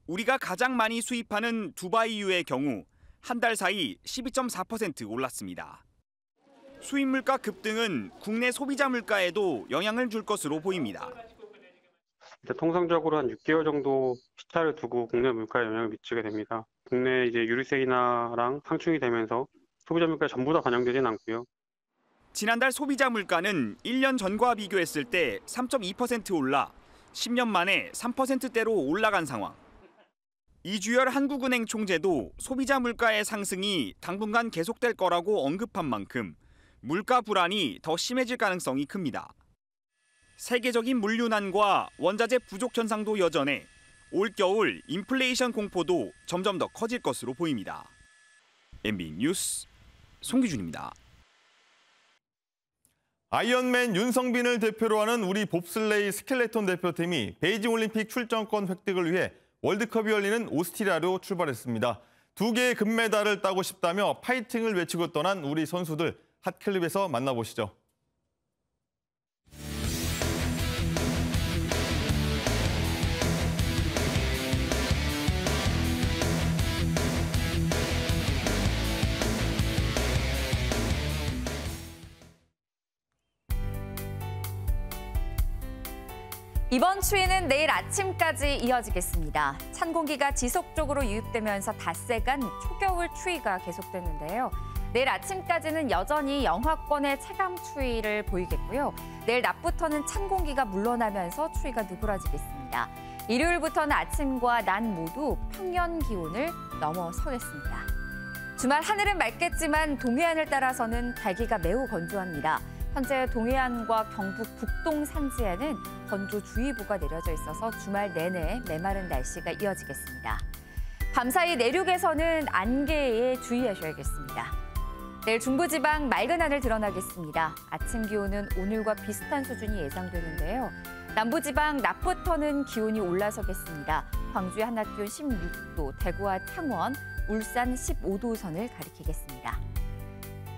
[SPEAKER 23] 우리가 가장 많이 수입하는 두바이유의 경우 한 달 사이 12.4% 올랐습니다. 수입 물가 급등은 국내 소비자 물가에도 영향을 줄 것으로 보입니다.
[SPEAKER 2] 통상적으로 한 6개월 정도 시차를 두고 국내 물가에 영향을 미치게 됩니다. 국내 유류세 인하랑 상충이 되면서 소비자 물가에 전부 다 반영되지는 않고요.
[SPEAKER 23] 지난달 소비자 물가는 1년 전과 비교했을 때 3.2% 올라 10년 만에 3%대로 올라간 상황. 이주열 한국은행 총재도 소비자 물가의 상승이 당분간 계속될 거라고 언급한 만큼 물가 불안이 더 심해질 가능성이 큽니다. 세계적인 물류난과 원자재 부족 현상도 여전해 올겨울 인플레이션 공포도 점점 더 커질 것으로 보입니다. MB 뉴스 송기준입니다.
[SPEAKER 5] 아이언맨 윤성빈을 대표로 하는 우리 봅슬레이 스켈레톤 대표팀이 베이징 올림픽 출전권 획득을 위해 월드컵이 열리는 오스트리아로 출발했습니다. 2개의 금메달을 따고 싶다며 파이팅을 외치고 떠난 우리 선수들 핫클립에서 만나보시죠.
[SPEAKER 8] 이번 추위는 내일 아침까지 이어지겠습니다. 찬 공기가 지속적으로 유입되면서 닷새간 초겨울 추위가 계속되는데요. 내일 아침까지는 여전히 영하권의 체감 추위를 보이겠고요. 내일 낮부터는 찬 공기가 물러나면서 추위가 누그러지겠습니다. 일요일부터는 아침과 낮 모두 평년 기온을 넘어서겠습니다. 주말 하늘은 맑겠지만 동해안을 따라서는 다기가 매우 건조합니다. 현재 동해안과 경북 북동 산지에는 건조주의보가 내려져 있어서 주말 내내 메마른 날씨가 이어지겠습니다. 밤사이 내륙에서는 안개에 주의하셔야겠습니다. 내일 중부지방 맑은 하늘 드러나겠습니다. 아침 기온은 오늘과 비슷한 수준이 예상되는데요. 남부지방 낮부터는 기온이 올라서겠습니다. 광주의 한낮 기온 16도, 대구와 창원, 울산 15도 선을 가리키겠습니다.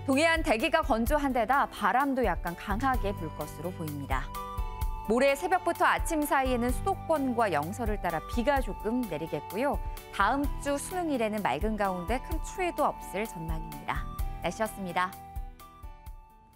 [SPEAKER 8] 동해안 대기가 건조한 데다 바람도 약간 강하게 불 것으로 보입니다. 모레 새벽부터 아침 사이에는 수도권과 영서를 따라 비가 조금 내리겠고요. 다음 주 수능일에는 맑은 가운데 큰 추위도 없을 전망입니다. 날씨였습니다.